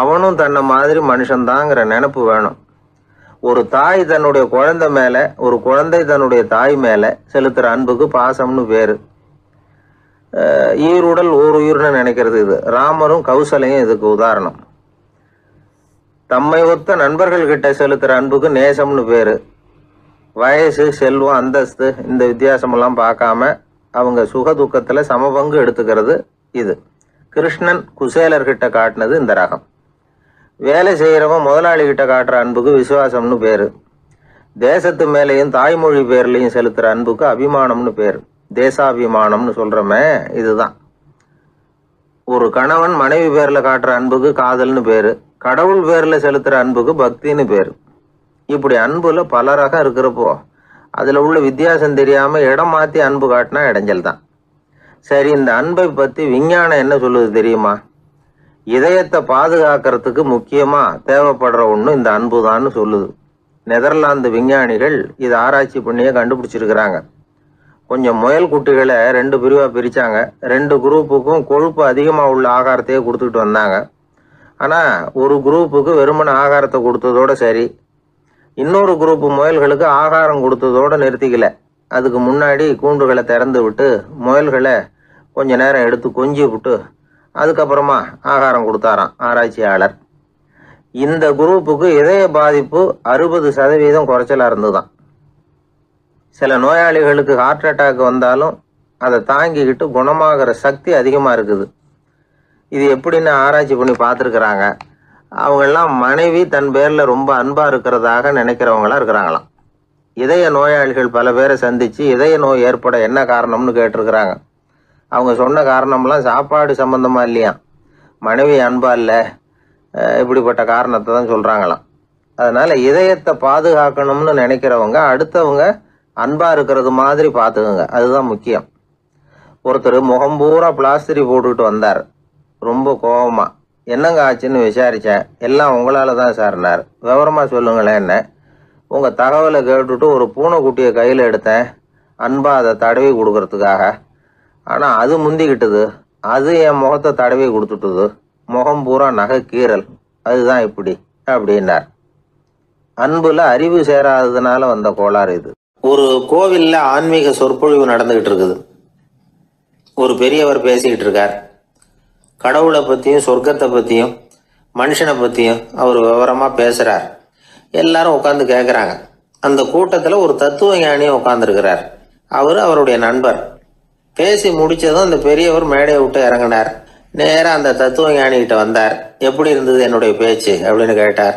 அவனும் தன்னை மாதிரி மனுஷன்தாங்கிற நினைப்பு வேணும். ஒரு தாய் தன்னுடைய குழந்தை மேல, ஒரு குழந்தை தன்னுடைய தாய் மேல செலுத்துற அன்புக்கு பாசம்னு பேரு. ஈருடல் ஓர் உயிர்னு நினைக்கிறது இது. ராமரும் கௌசலையும் இதுக்கு உதாரணம். தம்மை ஒத்த நண்பர்கள் கிட்ட செலுத்துற அன்புக்கு நேசம்னு பேரு. வயசு, செல்வம், அந்தஸ்து, இந்த வித்தியாசமெல்லாம் பார்க்காம அவங்க சுக துக்கத்துல சமபங்கு எடுத்துக்கிறது இது. கிருஷ்ணன் குசேலர்கிட்ட காட்டினது இந்த ரகம். வேலை செய்யறவன் முதலாளி கிட்ட காட்டுற அன்புக்கு விசுவாசம்னு பேரு. தேசத்து மேலையும் தாய்மொழி பேர்லையும் செலுத்துற அன்புக்கு அபிமானம்னு பேரு. தேசாபிமானம்னு சொல்கிறோமே இதுதான். ஒரு கணவன் மனைவி பேரில் காட்டுற அன்புக்கு காதல்னு பேர், கடவுள் பேரில் செலுத்துகிற அன்புக்கு பக்தின்னு பேர். இப்படி அன்புல பல ரகம் இருக்கிறப்போ அதில் உள்ள வித்தியாசம் தெரியாமல் இடம் மாற்றி அன்பு காட்டினா இடைஞ்சல் தான். சரி, இந்த அன்பை பற்றி விஞ்ஞானம் என்ன சொல்லுது தெரியுமா? இதயத்தை பாதுகாக்கிறதுக்கு முக்கியமாக தேவைப்படுற ஒன்று இந்த அன்பு தான்னு சொல்லுது. நெதர்லாந்து விஞ்ஞானிகள் இதை ஆராய்ச்சி பண்ணியே கண்டுபிடிச்சிருக்கிறாங்க. கொஞ்சம் முயல் குட்டிகளை 2 பிரிவாக பிரித்தாங்க. 2 குரூப்புக்கும் கொழுப்பு அதிகமாக உள்ள ஆகாரத்தையே கொடுத்துக்கிட்டு வந்தாங்க. ஆனால் ஒரு குரூப்புக்கு வெறுமன ஆகாரத்தை கொடுத்ததோட சரி, இன்னொரு குரூப்பு முயல்களுக்கு ஆகாரம் கொடுத்ததோடு நிறுத்திக்கல. அதுக்கு முன்னாடி கூண்டுகளை திறந்து விட்டு முயல்களை கொஞ்ச நேரம் எடுத்து கொஞ்சி விட்டு அதுக்கப்புறமா ஆகாரம் கொடுத்தாராம் ஆராய்ச்சியாளர். இந்த குரூப்புக்கு இதய பாதிப்பு 60% குறைச்சலாக இருந்துதான். சில நோயாளிகளுக்கு ஹார்ட் அட்டாக் வந்தாலும் அதை தாங்கிக்கிட்டு குணமாகிற சக்தி அதிகமாக இருக்குது. இது எப்படின்னு ஆராய்ச்சி பண்ணி பார்த்துருக்குறாங்க. அவங்கெல்லாம் மனைவி தன் பேரில் ரொம்ப அன்பாக இருக்கிறதாக நினைக்கிறவங்களாம் இருக்கிறாங்களாம். இதய நோயாளிகள் பல பேரை சந்தித்து இதய நோய் ஏற்பட என்ன காரணம்னு கேட்டிருக்கிறாங்க. அவங்க சொன்ன காரணம்லாம் சாப்பாடு சம்மந்தமாக இல்லையா, மனைவி அன்பா இல்லை, இப்படிப்பட்ட காரணத்தை தான் சொல்கிறாங்களாம். அதனால் இதயத்தை பாதுகாக்கணும்னு நினைக்கிறவங்க அடுத்தவங்க அன்பாக இருக்கிறது மாதிரி பார்த்துக்குங்க, அதுதான் முக்கியம். ஒருத்தர் முகம் பூரா பிளாஸ்டரி போட்டுக்கிட்டு வந்தார். ரொம்ப கோபமாக, என்னங்க ஆச்சுன்னு விசாரித்தேன். எல்லாம் உங்களால் தான் சார்னார். விவரமாக சொல்லுங்களேன். என்ன உங்கள் தகவலை கேட்டுட்டு ஒரு பூனைக்குட்டியை கையில் எடுத்தேன், அன்பாக அதை தடவி கொடுக்கறதுக்காக. ஆனால் அது முந்திக்கிட்டது, அது என் முகத்தை தடவி கொடுத்துட்டுது, முகம் பூரா நகை கீறல், அதுதான் இப்படி அப்படின்னார். அன்புல அறிவு சேராததுனால வந்த கோளாறு இது. ஒரு கோவிலில் ஆன்மீக சொற்பொழிவு நடந்துகிட்டு இருக்குது. ஒரு பெரியவர் பேசிக்கிட்டு இருக்கார். கடவுளை பற்றியும் சொர்க்கத்தை பற்றியும் மனுஷனை பற்றியும் அவர் விவரமாக பேசுகிறார். எல்லாரும் உட்காந்து கேட்குறாங்க. அந்த கூட்டத்தில் ஒரு தத்துவ ஞானியும் உட்காந்துருக்கிறார். அவருடைய நண்பர். பேசி முடித்ததும் அந்த பெரியவர் மேடையை விட்டு இறங்கினார். நேராக அந்த தத்துவ ஞானிகிட்ட வந்தார். எப்படி இருந்தது என்னுடைய பேச்சு அப்படின்னு கேட்டார்.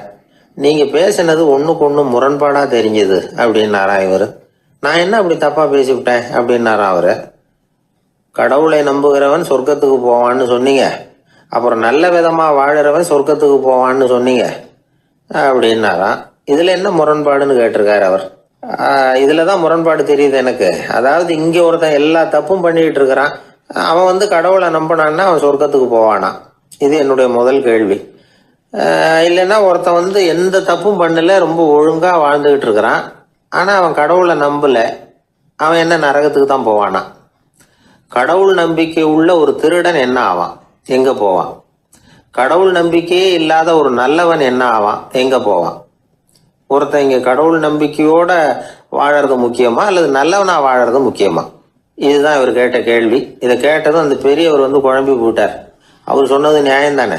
நீங்கள் பேசினது ஒன்றுக்கு ஒன்று முரண்பாடாக தெரிஞ்சுது அப்படின்னாராம் இவர். நான் என்ன அப்படி தப்பாக பேசிவிட்டேன் அப்படின்னாராம் அவர். கடவுளை நம்புகிறவன் சொர்க்கத்துக்கு போவான்னு சொன்னீங்க, அப்புறம் நல்ல விதமாக வாழறவன் சொர்க்கத்துக்கு போவான்னு சொன்னீங்க அப்படின்னாராம். இதில் என்ன முரண்பாடுன்னு கேட்டிருக்காரு அவர். இதில் தான் முரண்பாடு தெரியுது எனக்கு. அதாவது இங்கே ஒருத்தன் எல்லா தப்பும் பண்ணிக்கிட்டு இருக்கிறான், அவன் கடவுளை நம்பினான்னா அவன் சொர்க்கத்துக்கு போவானா? இது என்னுடைய முதல் கேள்வி. இல்லைன்னா ஒருத்தன் எந்த தப்பும் பண்ணல, ரொம்ப ஒழுங்காக வாழ்ந்துக்கிட்டு இருக்கிறான், ஆனால் அவன் கடவுளை நம்பலை, அவன் என்ன நரகத்துக்கு தான் போவானா? கடவுள் நம்பிக்கை உள்ள ஒரு திருடன் என்ன ஆவான், எங்கே போவான்? கடவுள் நம்பிக்கையே இல்லாத ஒரு நல்லவன் என்ன ஆவான், எங்கே போவான்? ஒருத்தன் இங்கே கடவுள் நம்பிக்கையோட வாழறது முக்கியமா அல்லது நல்லவனா வாழறது முக்கியமா? இதுதான் இவர் கேட்ட கேள்வி. இதை கேட்டதும் அந்த பெரியவர் குழம்பி போட்டார். அவர் சொன்னது நியாயம் தானே.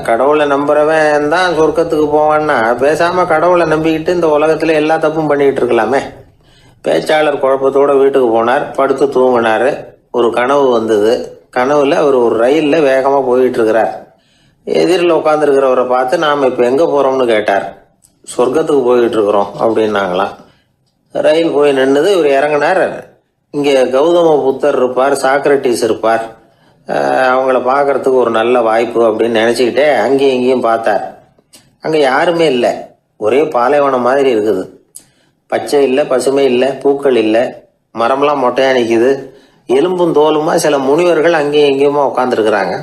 கடவுளை நம்புறவன் தான் சொர்க்கத்துக்கு போவான்னா பேசாம கடவுளை நம்பிக்கிட்டு இந்த உலகத்துல எல்லா தப்பும் பண்ணிக்கிட்டு இருக்கலாமே. பேச்சாளர் குழப்பத்தோட வீட்டுக்கு போனார். படுத்து தூங்கினார். ஒரு கனவு வந்தது. கனவுல அவர் ஒரு ரயிலில் வேகமாக போயிட்டு இருக்கிறார். எதிரில் உட்காந்துருக்கிறவரை பார்த்து நாம் இப்போ எங்கே போகிறோம்னு கேட்டார். சொர்க்கத்துக்கு போய்கிட்டு இருக்கிறோம் அப்படின்னாங்களாம். ரயில் போய் நின்றுது. இவர் இறங்கினார். இங்கே கௌதம புத்தர் இருப்பார், சாக்ரட்டிஸ் இருப்பார், அவங்கள பார்க்கறதுக்கு ஒரு நல்ல வாய்ப்பு அப்படின்னு நினச்சிக்கிட்டே அங்கேயும் இங்கேயும் பார்த்தார். அங்கே யாருமே இல்லை. ஒரே பாலைவனம் மாதிரி இருக்குது. பச்சை இல்லை, பசுமை இல்லை, பூக்கள் இல்லை, மரம்லாம் மொட்டையாக நிற்கிது. எலும்பும் தோலுமா சில முனிவர்கள் அங்கேயும் எங்கேயுமா உட்காந்துருக்குறாங்க.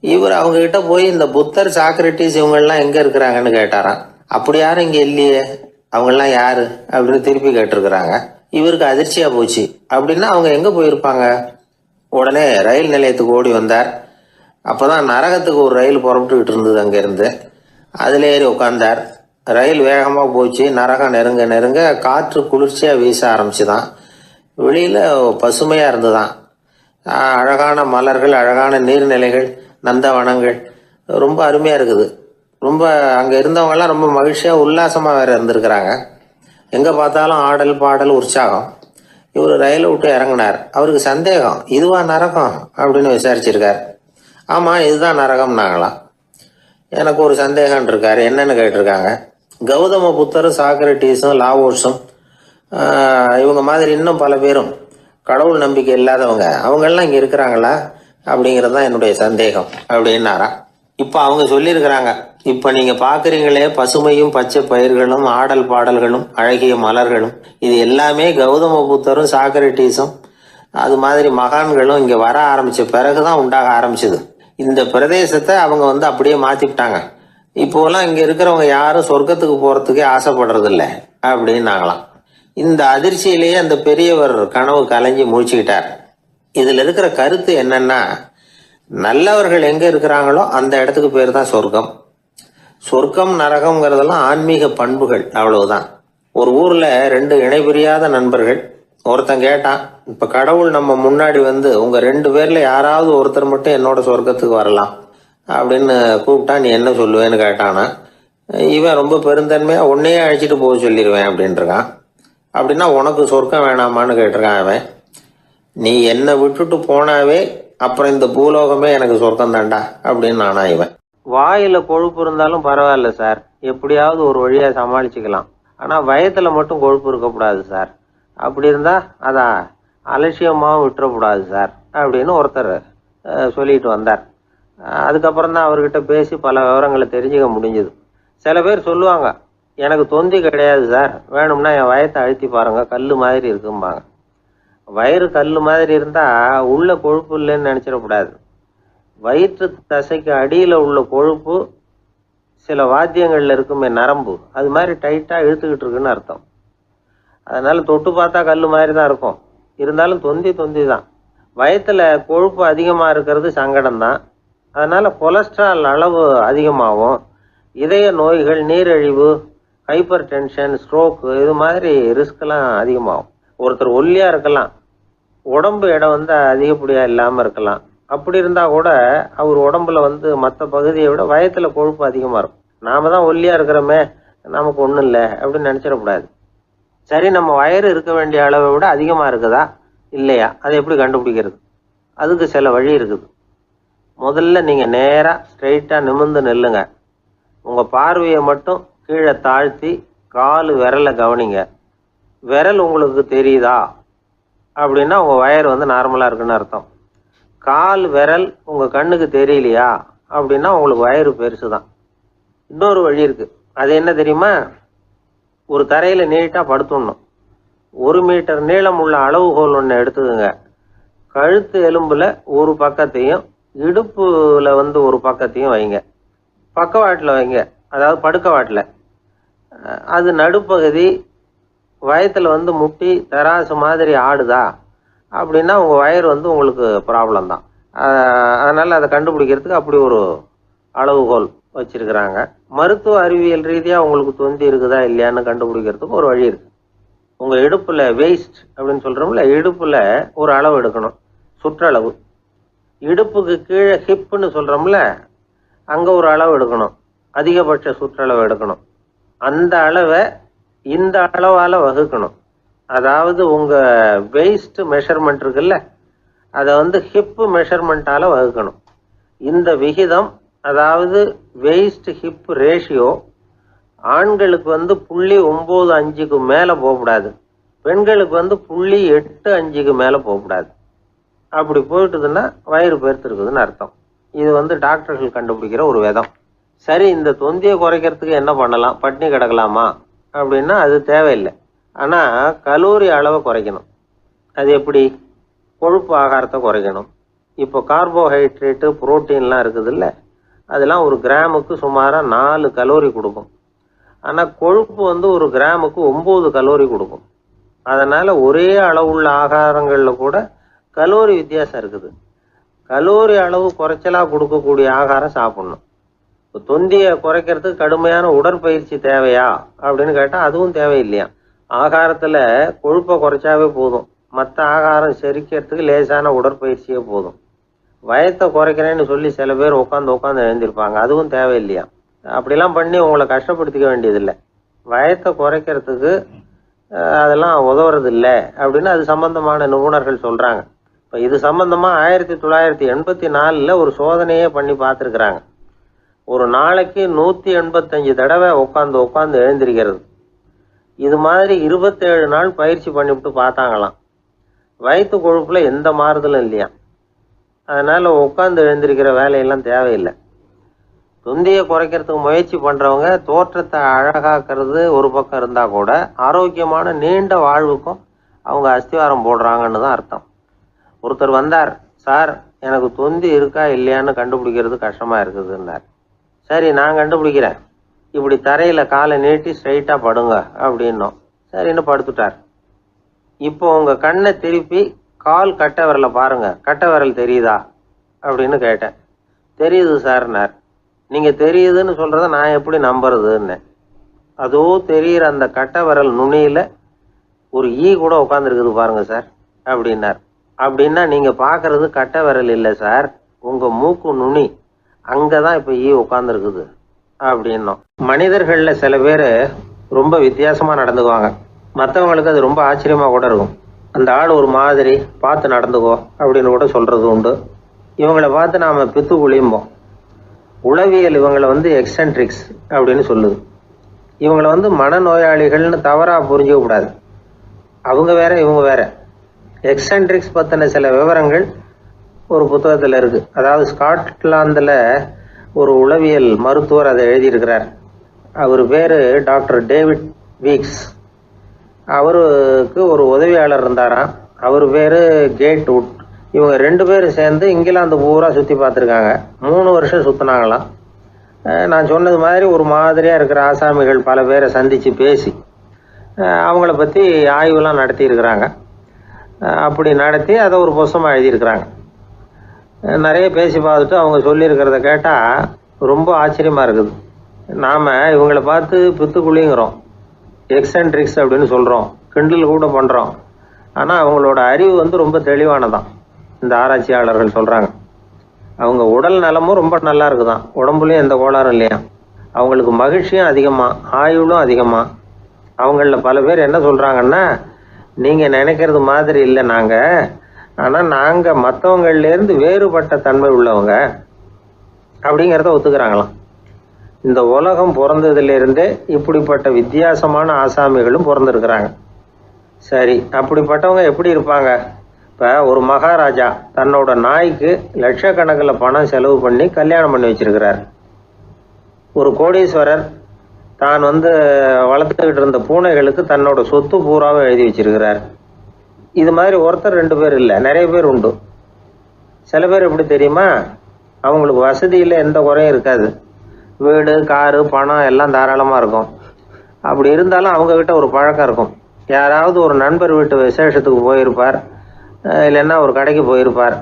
இவர் அவங்ககிட்ட போய் இந்த புத்தர், சாக்ரட்டிஸ் இவங்கெல்லாம் எங்கே இருக்கிறாங்கன்னு கேட்டாராம். அப்படி யாரும் இங்கே இல்லையே, அவங்கெல்லாம் யாரு அப்படின்னு திருப்பி கேட்டிருக்கிறாங்க. இவருக்கு அதிர்ச்சியாக போச்சு. அப்படின்னா அவங்க எங்கே போயிருப்பாங்க? உடனே ரயில் நிலையத்துக்கு ஓடி வந்தார். அப்போ தான் நரகத்துக்கு ஒரு ரயில் புறப்பட்டுக்கிட்டு இருந்தது அங்கேருந்து. அதில் ஏறி உட்காந்தார். ரயில் வேகமாக போச்சு. நரகம் நெருங்க நெருங்க காற்று குளிர்ச்சியாக வீச ஆரம்பிச்சுதான். வெளியில் பசுமையாக இருந்துதான். அழகான மலர்கள், அழகான நீர்நிலைகள், நந்தவனங்கள், ரொம்ப அருமையாக இருக்குது. ரொம்ப அங்கே இருந்தவங்கெல்லாம் ரொம்ப மகிழ்ச்சியாக உல்லாசமாக வேறு இருந்திருக்கிறாங்க. எங்கே பார்த்தாலும் ஆடல் பாடல் உற்சாகம். இவர் ரயிலை விட்டு இறங்கினார். அவருக்கு சந்தேகம், இதுவா நரகம் அப்படின்னு விசாரிச்சிருக்கார். ஆமாம், இதுதான் நரகம்னாங்களாம். எனக்கு ஒரு சந்தேகம் இருக்கார். என்னன்னு கேட்டிருக்காங்க. கௌதம புத்தரும் சாக்ரட்டிஸும் லாவோஸும் இவங்க மாதிரி இன்னும் பல பேரும் கடவுள் நம்பிக்கை இல்லாதவங்க அவங்கெல்லாம் இங்கே இருக்கிறாங்களா அப்படிங்கிறது தான் என்னுடைய சந்தேகம் அப்படின்னாரா. இப்போ அவங்க சொல்லியிருக்கிறாங்க, இப்போ நீங்கள் பார்க்குறீங்களே பசுமையும் பச்சை பயிர்களும் ஆடல் பாடல்களும் அழகிய மலர்களும், இது எல்லாமே கௌதம புத்தரும் சாக்ரட்டிஸும் அது மாதிரி மகான்களும் இங்கே வர ஆரம்பித்த பிறகு தான் உண்டாக ஆரம்பிச்சது. இந்த பிரதேசத்தை அவங்க அப்படியே மாற்றிவிட்டாங்க. இப்போலாம் இங்கே இருக்கிறவங்க யாரும் சொர்க்கத்துக்கு போகிறதுக்கே ஆசைப்படுறதில்ல அப்படின்னாங்களாம். இந்த அதிர்ச்சியிலேயே அந்த பெரியவர் கனவு கலைஞ்சி முழிச்சுக்கிட்டார். இதில் இருக்கிற கருத்து என்னன்னா, நல்லவர்கள் எங்கே இருக்கிறாங்களோ அந்த இடத்துக்கு பேர் தான் சொர்க்கம். சொர்க்கம் நரகம்ங்கிறதெல்லாம் ஆன்மீக பண்புகள், அவ்வளவுதான். ஒரு ஊரில் 2 இணைபிரியாத நண்பர்கள். ஒருத்தன் கேட்டான், இப்போ கடவுள் நம்ம முன்னாடி உங்கள் 2 பேரில் யாராவது ஒருத்தர் மட்டும் என்னோட சொர்க்கத்துக்கு வரலாம் அப்படின்னு கூப்பிட்டா நீ என்ன சொல்லுவேன்னு கேட்டானா. இவன் ரொம்ப பெருந்தன்மையாக உன்னையே அழைச்சிட்டு போக சொல்லிடுவேன் அப்படின்ட்டுருக்கான். அப்படின்னா உனக்கு சொர்க்கம் வேணாமான்னு கேட்டிருக்கான் அவன். நீ என்னை விட்டுட்டு போனாவே அப்புறம் இந்த பூலோகமே எனக்கு சொர்க்கம் தாண்டா அப்படின்னு நானா இவன். வாயில கொழுப்பு இருந்தாலும் பரவாயில்ல சார், எப்படியாவது ஒரு வழியா சமாளிச்சுக்கலாம். ஆனா வயத்துல மட்டும் கொழுப்பு இருக்கக்கூடாது சார். அப்படி இருந்தா அதான் அலட்சியமாகவும் விட்டுறக்கூடாது சார் அப்படின்னு ஒருத்தர் சொல்லிட்டு வந்தார். அதுக்கப்புறம் தான் அவர்கிட்ட பேசி பல விவரங்களை தெரிஞ்சுக்க முடிஞ்சுது. சில பேர் சொல்லுவாங்க, எனக்கு தொந்தி கிடையாது சார், வேணும்னா என் வயத்தை அழுத்தி பாருங்க, கல் மாதிரி இருக்கும்பாங்க. வயிறு கல் மாதிரி இருந்தா உள்ள கொழுப்பு இல்லைன்னு நினைச்சிடக்கூடாது. வயிற்று தசைக்கு அடியில் உள்ள கொழுப்பு சில வாத்தியங்கள்ல இருக்குமே நரம்பு, அது மாதிரி டைட்டா இழுத்துக்கிட்டு இருக்குன்னு அர்த்தம். அதனால தொட்டு பார்த்தா கல் மாதிரி தான் இருக்கும், இருந்தாலும் தொந்தி தான். வயிற்றுல கொழுப்பு அதிகமா இருக்கிறது சங்கடம் தான். அதனால கொலஸ்ட்ரால் அளவு அதிகமாகும். இதய நோய்கள், நீரிழிவு, ஹைப்பர் டென்ஷன், ஸ்ட்ரோக்கு இது மாதிரி ரிஸ்க்லாம் அதிகமாகும். ஒருத்தர் ஒல்லியா இருக்கலாம், உடம்பு இடம் அதிகப்படியா இல்லாமல் இருக்கலாம். அப்படி இருந்தா கூட அவர் உடம்புல மற்ற பகுதியை விட வயத்துல கொழுப்பு அதிகமா இருக்கும். நாம தான் ஒல்லியா இருக்கிறோமே, நமக்கு ஒன்றும் இல்லை அப்படின்னு நினைச்சிடக்கூடாது. சரி, நம்ம வயிறு இருக்க வேண்டிய அளவை விட அதிகமா இருக்குதா இல்லையா, அதை எப்படி கண்டுபிடிக்கிறது? அதுக்கு சில வழி இருக்குது. முதல்ல நீங்க நேரா ஸ்ட்ரெயிட்டா நிமிர்ந்து நில்லுங்க. உங்க பார்வையை மட்டும் கீழே தாழ்த்தி காலு விரலை கவனிங்க. விரல் உங்களுக்கு தெரியுதா அப்படின்னா உங்க வயறு நார்மலா இருக்குன்னு அர்த்தம். கால் விரல் உங்க கண்ணுக்கு தெரியலையா அப்படின்னா உங்களுக்கு வயிறு பெருசுதான். இன்னொரு வழி இருக்கு, அது என்ன தெரியுமா? ஒரு தரையில நீட்டா படுத்துடணும். 1 மீட்டர் நீளம் உள்ள அளவுகோல் ஒன்று எடுத்துக்குங்க. கழுத்து எலும்புல ஒரு பக்கத்தையும் இடுப்புல ஒரு பக்கத்தையும் வைங்க. பக்கவாட்டில் வைங்க, அதாவது படுக்கவாட்டில். அது நடுப்பகுதி வயத்துல முட்டி தராசு மாதிரி ஆடுதா அப்படின்னா உங்க வயிறு உங்களுக்கு ப்ராப்ளம் தான். அதனால அதை கண்டுபிடிக்கிறதுக்கு அப்படி ஒரு அளவுகோல் வச்சிருக்கிறாங்க. மருத்துவ அறிவியல் ரீதியா உங்களுக்கு தொந்தி இருக்குதா இல்லையான்னு கண்டுபிடிக்கிறதுக்கு ஒரு வழி இருக்கு. உங்க இடுப்புல வெயிஸ்ட் அப்படின்னு சொல்றோம்ல, இடுப்புல ஒரு அளவு எடுக்கணும், சுற்றளவு. இடுப்புக்கு கீழே ஹிப்னு சொல்றோம்ல, அங்க ஒரு அளவு எடுக்கணும், அதிகபட்ச சுற்றளவு எடுக்கணும். அந்த அளவை இந்த அளவால வகுக்கணும். அதாவது உங்க வெயிஸ்ட் மெஷர்மெண்ட் இருக்குல்ல, அதை ஹிப் மெஷர்மெண்டால வகுக்கணும். இந்த விகிதம், அதாவது வெயிஸ்ட் ஹிப் ரேஷியோ, ஆண்களுக்கு 0.95க்கு மேல போகக்கூடாது, பெண்களுக்கு 0.85க்கு மேல போகக்கூடாது. அப்படி போயிட்டுதுன்னா வயிறு பெருத்திருக்குதுன்னு அர்த்தம். இது டாக்டர்கள் கண்டுபிடிக்கிற ஒரு விதம். சரி, இந்த தொந்தியை குறைக்கிறதுக்கு என்ன பண்ணலாம்? பட்னி கிடக்கலாமா அப்படின்னா அது தேவையில்லை. ஆனா கலோரி அளவை குறைக்கணும். அது எப்படி? கொழுப்பு ஆகாரத்தை குறைக்கணும். இப்போ கார்போஹைட்ரேட்டு, புரோட்டீன்லாம் இருக்குதுல்ல, அதெல்லாம் ஒரு கிராமுக்கு சுமாராக 4 கலோரி கொடுக்கும். ஆனால் கொழுப்பு ஒரு கிராமுக்கு 9 கலோரி கொடுக்கும். அதனால ஒரே அளவுள்ள ஆகாரங்களில் கூட கலோரி வித்தியாசம் இருக்குது. கலோரி அளவு குறைச்சலாக கொடுக்கக்கூடிய ஆகாரம் சாப்பிடணும். இப்போ தொந்தியை குறைக்கிறதுக்கு கடுமையான உடற்பயிற்சி தேவையா அப்படின்னு கேட்டால் அதுவும் தேவையில்லையா. ஆகாரத்தில் கொழுப்பை குறைச்சாவே போதும், மற்ற ஆகாரம் செரிக்கிறதுக்கு லேசான உடற்பயிற்சியே போதும். வயத்தை குறைக்கிறேன்னு சொல்லி சில பேர் உட்காந்து எழுந்திருப்பாங்க, அதுவும் தேவையில்லையா. அப்படிலாம் பண்ணி உங்களை கஷ்டப்படுத்திக்க வேண்டியதில்லை. வயத்தை குறைக்கிறதுக்கு அதெல்லாம் உதவுறது இல்லை அப்படின்னு அது சம்பந்தமான நிபுணர்கள் சொல்றாங்க. இப்போ இது சம்பந்தமா 1984 ஒரு சோதனையே பண்ணி பார்த்துருக்குறாங்க. ஒரு நாளைக்கு 185 தடவை உட்காந்து எழுந்திருக்கிறது. இது மாதிரி 27 நாள் பயிற்சி பண்ணிவிட்டு பார்த்தாங்களாம். வயிற்று கொழுப்பில் எந்த மாறுதலும் இல்லையா. அதனால் உட்காந்து எழுந்திருக்கிற வேலையெல்லாம் தேவையில்லை. தொந்தியை குறைக்கிறதுக்கு முயற்சி பண்ணுறவங்க தோற்றத்தை அழகாக்கிறது ஒரு பக்கம் இருந்தால் கூட ஆரோக்கியமான நீண்ட வாழ்வுக்கும் அவங்க அஸ்திவாரம் போடுறாங்கன்னு தான் அர்த்தம். ஒருத்தர் வந்தார், சார் எனக்கு தொந்தி இருக்கா இல்லையான்னு கண்டுபிடிக்கிறது கஷ்டமாக இருக்குதுன்னார். சரி நான் கண்டுபிடிக்கிறேன், இப்படி தரையில் காலை நீட்டி ஸ்ட்ரைட்டாக படுங்க அப்படின்னோம். சரின்னு படுத்துட்டார். இப்போ உங்கள் கண்ணை திருப்பி கால் கட்டை விரலை பாருங்க, கட்டை விரல் தெரியுதா அப்படின்னு கேட்டேன். தெரியுது சார்னார். நீங்கள் தெரியுதுன்னு சொல்கிறத நான் எப்படி நம்புறதுன்னு. அதோ தெரிகிற அந்த கட்டை விரல் நுனியில் ஒரு ஈ கூட உட்காந்துருக்குது பாருங்க சார் அப்படின்னார். அப்படின்னா நீங்கள் பார்க்குறது கட்டை விரல் இல்லை சார், உங்கள் மூக்கு நுனி, அங்கே தான் இப்போ ஈ உட்காந்துருக்குது அப்படின்னோம். மனிதர்களில் சில பேர் ரொம்ப வித்தியாசமாக நடந்துக்குவாங்க. மற்றவங்களுக்கு அது ரொம்ப ஆச்சரியமாக கூட இருக்கும். அந்த ஆள் ஒரு மாதிரி பார்த்து நடந்துக்கோ அப்படின்னு கூட சொல்கிறது உண்டு. இவங்களை பார்த்து நாம் பித்து குளியும்போம். உளவியல் இவங்களை எக்ஸென்ட்ரிக்ஸ் அப்படின்னு சொல்லுது. இவங்களை மனநோயாளிகள்னு தவறாக புரிஞ்சிக்கக்கூடாது. அவங்க வேற இவங்க வேற. எக்ஸென்ட்ரிக்ஸ் பற்றின சில விவரங்கள் ஒரு புத்தகத்தில் இருக்குது. அதாவது ஸ்காட்லாந்தில் ஒரு உளவியல் மருத்துவர் அதை எழுதியிருக்கிறார். அவர் பேர் டாக்டர் டேவிட் வீக்ஸ். அவருக்கு ஒரு உதவியாளர் இருந்தாராம், அவர் பேர் கேட் வுட். இவங்க 2 பேரும் சேர்ந்து இங்கிலாந்து பூரா சுற்றி பார்த்துருக்காங்க. 3 வருஷம் சுற்றினாங்களாம். நான் சொன்னது மாதிரி ஒரு மாதிரியாக இருக்கிற ஆசாமிகள் பல பேரை சந்தித்து பேசி அவங்கள பற்றி ஆய்வுலாம் நடத்தியிருக்கிறாங்க. அப்படி நடத்தி அதை ஒரு புஸ்தகமாக எழுதியிருக்கிறாங்க. நிறைய பேசி பார்த்துட்டு அவங்க சொல்லியிருக்கிறத கேட்டால் ரொம்ப ஆச்சரியமாக இருக்குது. நாம் இவங்களை பார்த்து பித்துக்குழிங்கிறோம், எக்ஸென்ட்ரிக்ஸ் அப்படின்னு சொல்கிறோம், கிண்டல் கூட பண்ணுறோம். ஆனால் அவங்களோட அறிவு ரொம்ப தெளிவானதான். இந்த ஆராய்ச்சியாளர்கள் சொல்கிறாங்க அவங்க உடல் நலமும் ரொம்ப நல்லா இருக்குதான், உடம்புலையும் எந்த கோளாறும் இல்லையா. அவங்களுக்கு மகிழ்ச்சியும் அதிகமாக, ஆயுளும் அதிகமாக. அவங்களில் பல பேர் என்ன சொல்கிறாங்கன்னா, நீங்கள் நினைக்கிறது மாதிரி இல்லை நாங்கள், ஆனால் நாங்கள் மற்றவங்கள்லேருந்து வேறுபட்ட தன்மை உள்ளவங்க அப்படிங்கிறத ஒத்துக்கிறாங்களாம். இந்த உலகம் பிறந்ததுலேருந்தே இப்படிப்பட்ட வித்தியாசமான ஆசாமிகளும் பிறந்திருக்கிறாங்க. சரி, அப்படிப்பட்டவங்க எப்படி இருப்பாங்க? இப்போ ஒரு மகாராஜா தன்னோட நாய்க்கு லட்சக்கணக்கில் பணம் செலவு பண்ணி கல்யாணம் பண்ணி வச்சிருக்கிறார். ஒரு கோடீஸ்வரர் தான் வளர்த்துக்கிட்டு இருந்த பூனைகளுக்கு தன்னோட சொத்து பூராவை எழுதி வச்சிருக்கிறார். இது மாதிரி ஒருத்தர் 2 பேர் இல்லை, நிறைய பேர் உண்டு. சில பேர் எப்படி தெரியுமா, அவங்களுக்கு வசதியில் எந்த குறையும் இருக்காது. வீடு, காரு, பணம் எல்லாம் தாராளமாக இருக்கும். அப்படி இருந்தாலும் அவங்கக்கிட்ட ஒரு பழக்கம் இருக்கும். யாராவது ஒரு நண்பர் வீட்டு விசேஷத்துக்கு போயிருப்பார், இல்லைன்னா ஒரு கடைக்கு போயிருப்பார்.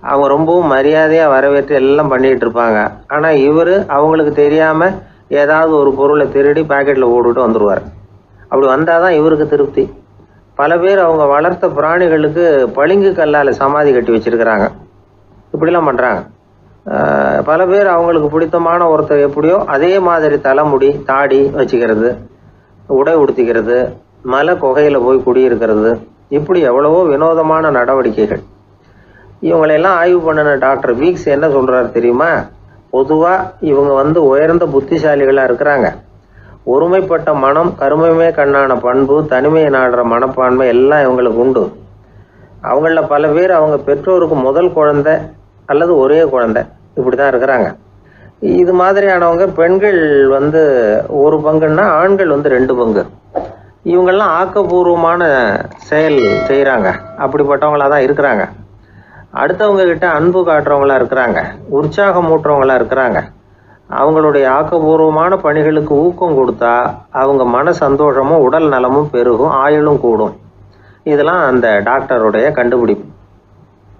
அவங்க ரொம்பவும் மரியாதையாக வரவேற்று எல்லாம் பண்ணிகிட்டு இருப்பாங்க. ஆனால் இவர் அவங்களுக்கு தெரியாமல் ஏதாவது ஒரு பொருளை திருடி பாக்கெட்டில் போட்டுட்டு வந்துடுவார். அப்படி வந்தால் தான் இவருக்கு திருப்தி. பல பேர் அவங்க வளர்த்த பிராணிகளுக்கு பளிங்கு கல்லால் சமாதி கட்டி வச்சிருக்கிறாங்க. இப்படிலாம் பண்ணுறாங்க. பல பேர் அவங்களுக்கு பிடித்தமான ஒருத்தர் எப்படியோ அதே மாதிரி தலைமுடி, தாடி வச்சுக்கிறது, உடை உடுத்திக்கிறது, மலை குகையில் போய் குடியிருக்கிறது, இப்படி எவ்வளவோ வினோதமான நடவடிக்கைகள். இவங்களையெல்லாம் ஆய்வு பண்ணின டாக்டர் வீக்ஸ் என்ன சொல்கிறாரு தெரியுமா? பொதுவாக இவங்க உயர்ந்த புத்திசாலிகளாக இருக்கிறாங்க. ஒருமைப்பட்ட மனம், கருமையுமே கண்ணான பண்பு, தனிமையை நாடுற மனப்பான்மை எல்லாம் இவங்களுக்கு உண்டு. அவங்களில் பல பேர் அவங்க பெற்றோருக்கு முதல் குழந்தை அல்லது ஒரே குழந்தை, இப்படி தான் இருக்கிறாங்க. இது மாதிரியானவங்க பெண்கள் 1 பங்குன்னா ஆண்கள் 2 பங்கு. இவங்கெல்லாம் ஆக்கப்பூர்வமான செயல் செய்கிறாங்க. அப்படிப்பட்டவங்களாக தான் இருக்கிறாங்க. அடுத்தவங்க கிட்ட அன்பு காட்டுறவங்களா இருக்கிறாங்க, உற்சாகம் ஊட்டுறவங்களா இருக்கிறாங்க. அவங்களுடைய ஆக்கப்பூர்வமான பணிகளுக்கு ஊக்கம் கொடுத்தா அவங்க மன சந்தோஷமும் உடல் நலமும் பெருகும், ஆயுளும் கூடும். இதெல்லாம் அந்த டாக்டருடைய கண்டுபிடிப்பு.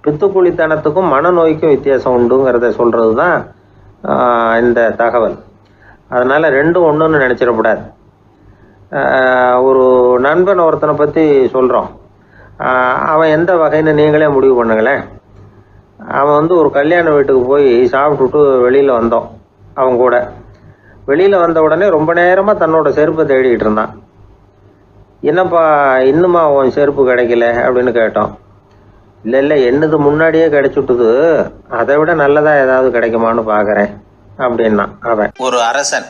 பித்துக்குழித்தனத்துக்கும் மனநோய்க்கும் வித்தியாசம் உண்டுங்கிறத சொல்கிறது தான் இந்த தகவல். அதனால் 2ம் ஒன்றுன்னு நினச்சிடக்கூடாது. ஒரு நண்பன் ஒருத்தனை பற்றி சொல்கிறோம். அவன் எந்த வகைன்னு நீங்களே முடிவு பண்ணுங்களேன். அவன் ஒரு கல்யாண வீட்டுக்கு போய் சாப்பிட்டுட்டு வெளியில் வந்தோம். அவன் கூட வெளியில் வந்த உடனே ரொம்ப நேரமாக தன்னோட செருப்பை தேடிக்கிட்டு இருந்தான். என்னப்பா இன்னுமா உன் செருப்பு கிடைக்கல அப்படின்னு கேட்டோம். இல்லை என்னது முன்னாடியே கிடைச்சுட்டுது, அதை விட நல்லதா ஏதாவது கிடைக்குமான்னு பார்க்குறேன் அப்படின்னா அவன். ஒரு அரசன்,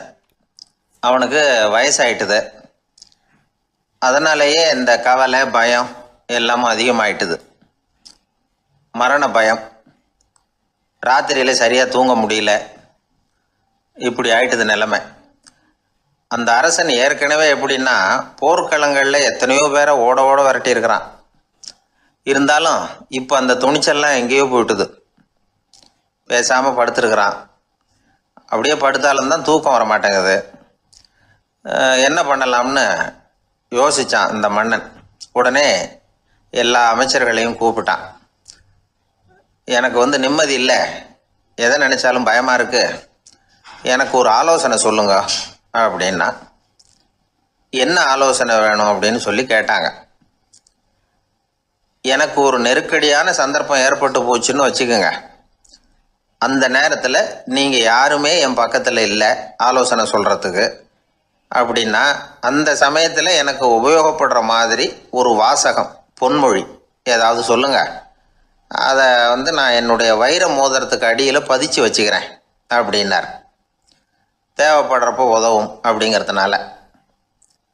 அவனுக்கு வயசாயிட்டுது. அதனாலேயே இந்த கவலை, பயம் எல்லாமும் அதிகமாயிட்டுது. மரண பயம், ராத்திரியில் சரியாக தூங்க முடியல, இப்படி ஆயிட்டுது நிலைமை. அந்த அரசன் ஏற்கனவே எப்படின்னா போர்க்களங்களில் எத்தனையோ பேரை ஓட ஓட விரட்டியிருக்கிறான். இருந்தாலும் இப்போ அந்த துணிச்சல்லாம் எங்கேயோ போயிட்டுது. பேசாமல் படுத்துருக்கிறான். அப்படியே படுத்தாலும் தான் தூக்கம் வர மாட்டேங்குது. என்ன பண்ணலாம்னு யோசித்தான் இந்த மன்னன். உடனே எல்லா அமைச்சர்களையும் கூப்பிட்டான். எனக்கு நிம்மதி இல்லை, எதை நினச்சாலும் பயமாக இருக்குது, எனக்கு ஒரு ஆலோசனை சொல்லுங்க அப்படின்னா. என்ன ஆலோசனை வேணும் அப்படின்னு சொல்லி கேட்டாங்க. எனக்கு ஒரு நெருக்கடியான சந்தர்ப்பம் ஏற்பட்டு போச்சுன்னு வச்சுக்கோங்க. அந்த நேரத்தில் நீங்கள் யாருமே என் பக்கத்தில் இல்லை ஆலோசனை சொல்கிறதுக்கு அப்படின்னா, அந்த சமயத்தில் எனக்கு உபயோகப்படுற மாதிரி ஒரு வாசகம், பொன்மொழி ஏதாவது சொல்லுங்கள். அதை நான் என்னுடைய வைர மோதிரத்துக்கு அடியில் பதிச்சு வச்சுக்கிறேன் அப்படின்னார். தேவைப்படுறப்போ உதவும் அப்படிங்கிறதுனால.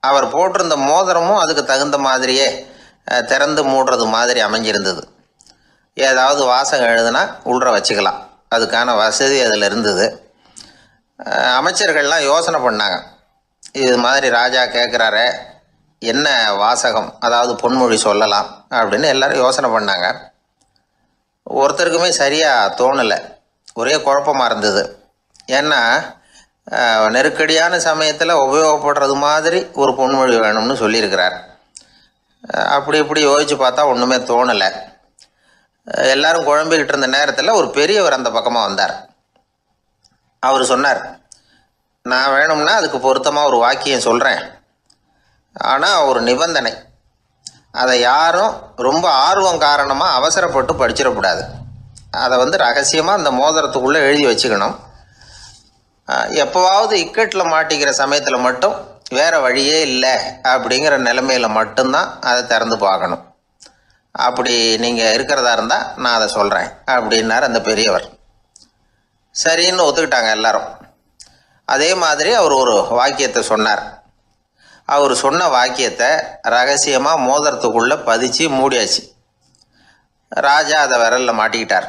அவர் போட்டிருந்த மோதிரமும் அதுக்கு தகுந்த மாதிரியே திறந்து மூடுறது மாதிரி அமைஞ்சிருந்தது. ஏதாவது வாசகம் எழுதுனா உள்ற வச்சுக்கலாம், அதுக்கான வசதி அதில் இருந்தது. அமைச்சர்கள்லாம் யோசனை பண்ணாங்க. இது மாதிரி ராஜா கேட்குறாரு, என்ன வாசகம், அதாவது பொன்மொழி சொல்லலாம் அப்படின்னு எல்லாரும் யோசனை பண்ணாங்க. ஒருத்தருக்குமே சரியாக தோணலை, ஒரே குழப்பமாக இருந்தது. ஏன்னா நெருக்கடியான சமயத்தில் உபயோகப்படுறது மாதிரி ஒரு பொன்மொழி வேணும்னு சொல்லியிருக்கிறார். அப்படி இப்படி யோசித்து பார்த்தா ஒன்றுமே தோணலை. எல்லாரும் குழம்பிக்கிட்டு இருந்த நேரத்தில் ஒரு பெரியவர் அந்த பக்கமாக வந்தார். அவர் சொன்னார், நான் வேணும்னா அதுக்கு பொருத்தமாக ஒரு வாக்கியம் சொல்கிறேன், ஆனால் ஒரு நிபந்தனை. அதை யாரும் ரொம்ப ஆர்வம் காரணமாக அவசரப்பட்டு படிச்சிடக்கூடாது. அதை ரகசியமாக அந்த மோதிரத்துக்குள்ளே எழுதி வச்சுக்கணும். எப்போவாவது இக்கட்டில் மாட்டிக்கிற சமயத்தில் மட்டும் வேறு வழியே இல்லை அப்படிங்கிற நிலைமையில் மட்டும்தான் அதை திறந்து பார்க்கணும். அப்படி நீங்கள் இருக்கிறதா இருந்தால் நான் அதை சொல்கிறேன் அப்படின்னார் அந்த பெரியவர். சரின்னு ஒத்துக்கிட்டாங்க எல்லாரும். அதே மாதிரி அவர் ஒரு வாக்கியத்தை சொன்னார். அவர் சொன்ன வாக்கியத்தை ரகசியமாக மோதிரத்துக்குள்ளே பதிச்சு மூடியாச்சு. ராஜா அதை விரலில் மாட்டிக்கிட்டார்.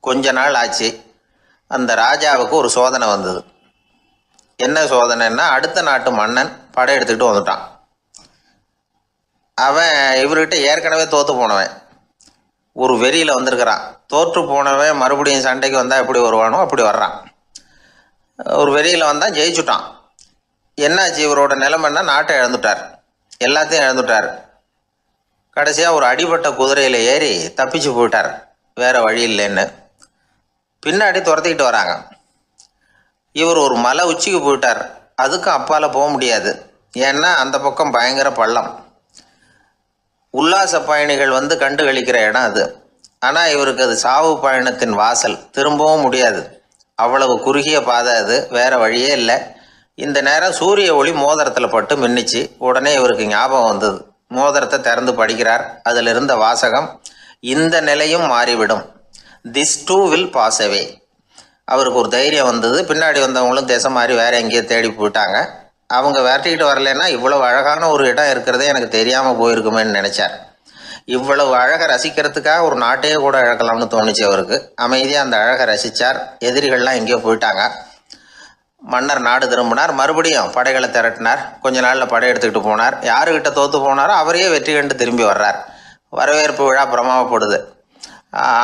கொஞ்ச நாள் ஆச்சு. அந்த ராஜாவுக்கு ஒரு சோதனை வந்தது. என்ன சோதனைன்னா, அடுத்த நாட்டு மன்னன் படையெடுத்துக்கிட்டு வந்துட்டான். அவன் இவர்கிட்ட ஏற்கனவே தோற்று போனவன், ஒரு வெறியில் வந்திருக்கிறான். தோற்று போனவன் மறுபடியும் சண்டைக்கு வந்தால் எப்படி வருவானோ அப்படி வர்றான். ஒரு வெறியில் வந்தால் ஜெயிச்சுட்டான். என்னாச்சு, இவரோட நிலைமைன்னா நாட்டை இழந்துட்டார், எல்லாத்தையும் இழந்துட்டார். கடைசியாக ஒரு அடிபட்ட குதிரையில் ஏறி தப்பிச்சு போயிட்டார், வேறு வழி இல்லைன்னு. பின்னாடி துரத்திக்கிட்டு வராங்க. இவர் ஒரு மலை உச்சிக்கு போயிட்டார். அதுக்கும் அப்பால் போக முடியாது, ஏன்னா அந்த பக்கம் பயங்கர பள்ளம். உல்லாச பயணிகள் கண்டு கழிக்கிற இடம் அது. ஆனால் இவருக்கு அது சாவு பயணத்தின் வாசல், திரும்பவும் முடியாது. அவ்வளவு குறுகிய பாதை அது, வேறு வழியே இல்லை. இந்த நேரம் சூரிய ஒளி மோதிரத்தில் பட்டு மின்னிச்சு. உடனே இவருக்கு ஞாபகம் வந்தது. மோதிரத்தை திறந்து படிக்கிறார். அதில் இருந்த வாசகம், இந்த நிலையும் மாறிவிடும், this too will pass away. அவருக்கு ஒரு தைரியம் வந்தது. பின்னாடி வந்தவங்களும் திசை மாதிரி வேறு எங்கேயோ தேடி போயிட்டாங்க. அவங்க விரட்டிக்கிட்டு வரலன்னா இவ்வளவு அழகான ஒரு இடம் இருக்கிறதே எனக்கு தெரியாமல் போயிருக்குமேன்னு நினச்சார். இவ்வளவு அழகை ரசிக்கிறதுக்காக ஒரு நாட்டையே கூட இழக்கலாம்னு தோணுச்சு அவருக்கு. அமைதியாக அந்த அழகை ரசித்தார். எதிரிகள்லாம் எங்கேயோ போயிட்டாங்க. மன்னர் நாடு திரும்பினார். மறுபடியும் படைகளை திரட்டினார். கொஞ்ச நாளில் படை எடுத்துக்கிட்டு போனார். யாருக்கிட்ட தோற்று போனாரோ அவரையே வெற்றி கண்டு திரும்பி வர்றார். வரவேற்பு விழா பிரமாவப்படுது.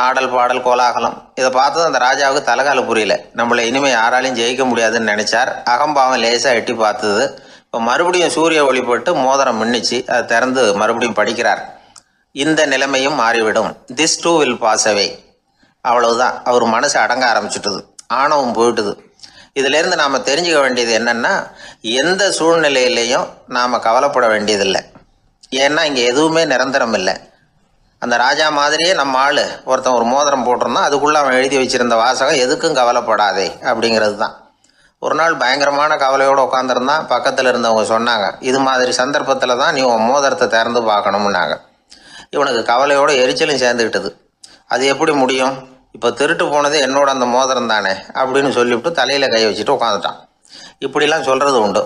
ஆடல் பாடல் கோலாகலம். இதை பார்த்தது அந்த ராஜாவுக்கு தலைகால புரியல. நம்மளை இனிமேல் யாராலையும் ஜெயிக்க முடியாதுன்னு நினச்சார். அகம்பாவம் லேசாக எட்டி பார்த்தது. இப்போ மறுபடியும் சூரிய ஒளிப்பட்டு மோதிரம் மின்னிச்சு. அதை திறந்து மறுபடியும் படிக்கிறார். இந்த நிலைமையும் மாறிவிடும், this too will pass away. அவ்வளவுதான். அவர் மனசு அடங்க ஆரம்பிச்சுட்டுது, ஆணவம் போயிட்டுது. இதிலேருந்து நாம் தெரிஞ்சுக்க வேண்டியது என்னென்னா, எந்த சூழ்நிலையிலையும் நாம் கவலைப்பட வேண்டியதில்லை. ஏன்னா இங்கே எதுவுமே நிரந்தரம் இல்லை. அந்த ராஜா மாதிரியே நம்ம ஆள் ஒருத்தன் ஒரு மோதிரம் போட்டிருந்தான், அதுக்குள்ளே அவன் எழுதி வச்சிருந்த வாசகம், எதுக்கும் கவலைப்படாதே அப்படிங்கிறது தான். ஒரு நாள் பயங்கரமான கவலையோடு உட்காந்துருந்தான். பக்கத்தில் இருந்தவங்க சொன்னாங்க, இது மாதிரி சந்தர்ப்பத்தில் தான் நீ உன் மோதிரத்தை திறந்து பார்க்கணும்னாங்க. இவனுக்கு கவலையோடு எரிச்சலும் சேர்ந்துக்கிட்டது. அது எப்படி முடியும், இப்போ திருட்டு போனது என்னோட அந்த மோதிரம் தானே அப்படின்னு சொல்லிவிட்டு தலையில் கை வச்சுட்டு உட்காந்துட்டான். இப்படிலாம் சொல்கிறது உண்டு.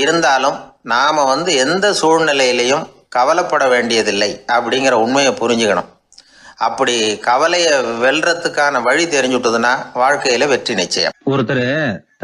இருந்தாலும் நாம் எந்த சூழ்நிலையிலையும் கவலைப்பட வேண்டியதில்லை அப்படிங்கிற உண்மையை புரிஞ்சுக்கணும். அப்படி கவலையை வெல்றதுக்கான வழி தெரிஞ்சுட்டதுன்னா வாழ்க்கையில வெற்றி நிச்சயம். ஒருத்தர்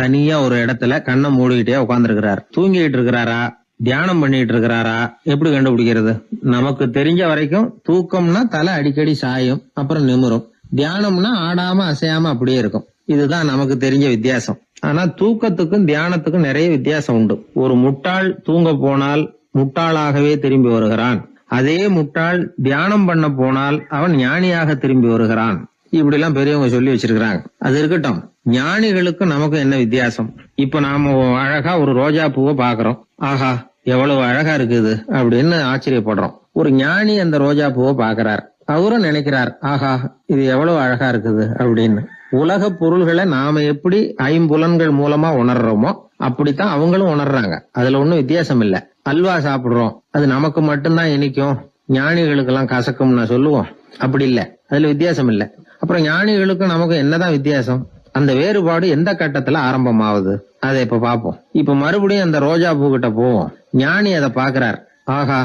தனியா ஒரு இடத்துல கண்ணை மூடிக்கிட்டே உட்கார்ந்துருக்கிறார். தூங்கிட்டு இருக்கிறாரா, தியானம் பண்ணிட்டு இருக்கிறாரா, எப்படி கண்டுபிடிக்கிறது? நமக்கு தெரிஞ்ச வரைக்கும் தூக்கம்னா தலை அடிக்கடி சாயும், அப்புறம் நிமிரும். தியானம்னா ஆடாம அசையாம அப்படியே இருக்கும். இதுதான் நமக்கு தெரிஞ்ச வித்தியாசம். ஆனா தூக்கத்துக்கும் தியானத்துக்கும் நிறைய வித்தியாசம் உண்டு. ஒரு முட்டாள் தூங்க போனால் முட்டாளாகவே திரும்பி வருகிறான். அதே முட்டாள் தியானம் பண்ண போனால் அவன் ஞானியாக திரும்பி வருகிறான். இப்படி எல்லாம் பெரியவங்க சொல்லி வச்சிருக்கிறாங்க. அது இருக்கட்டும், ஞானிகளுக்கு நமக்கு என்ன வித்தியாசம்? இப்ப நாம அழகா ஒரு ரோஜா பூவை பாக்குறோம். ஆஹா, எவ்வளவு அழகா இருக்குது அப்படின்னு ஆச்சரியப்படுறோம். ஒரு ஞானி அந்த ரோஜா பூவை பாக்குறார். அவரும் நினைக்கிறார், ஆஹா, இது எவ்வளவு அழகா இருக்குது அப்படின்னு. உலக பொருள்களை நாம எப்படி ஐம்புலன்கள் மூலமா உணர்றோமோ அப்படித்தான் அவங்களும் உணர்றாங்க. அதுல ஒண்ணும் வித்தியாசம் இல்ல. அல்வா சாப்பிடுறோம், அது நமக்கு மட்டும்தான் இனிக்கும், ஞானிகளுக்கு எல்லாம் கசக்கும்னு சொல்லுவோம். அப்படி இல்ல, அதுல வித்தியாசம் இல்ல. அப்புறம் ஞானிகளுக்கும் நமக்கு என்னதான் வித்தியாசம்? அந்த வேறுபாடு எந்த கட்டத்துல ஆரம்பமாகுது அதை இப்ப பாப்போம். இப்ப மறுபடியும் அந்த ரோஜா பூ கிட்ட போவோம். ஞானி அதை பாக்குறார். ஆஹா,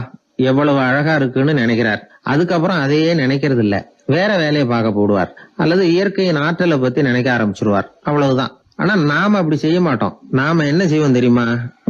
எவ்வளவு அழகா இருக்குன்னு நினைக்கிறார். அதுக்கப்புறம் அதையே நினைக்கிறது இல்ல, வேற வேலையை பார்க்க போடுவார். அல்லது இயற்கையின் ஆற்றலை பத்தி நினைக்க ஆரம்பிச்சிருவார். அவ்வளவுதான். ஆனா நாம அப்படி செய்ய மாட்டோம். நாம என்ன செய்வோம் தெரியுமா?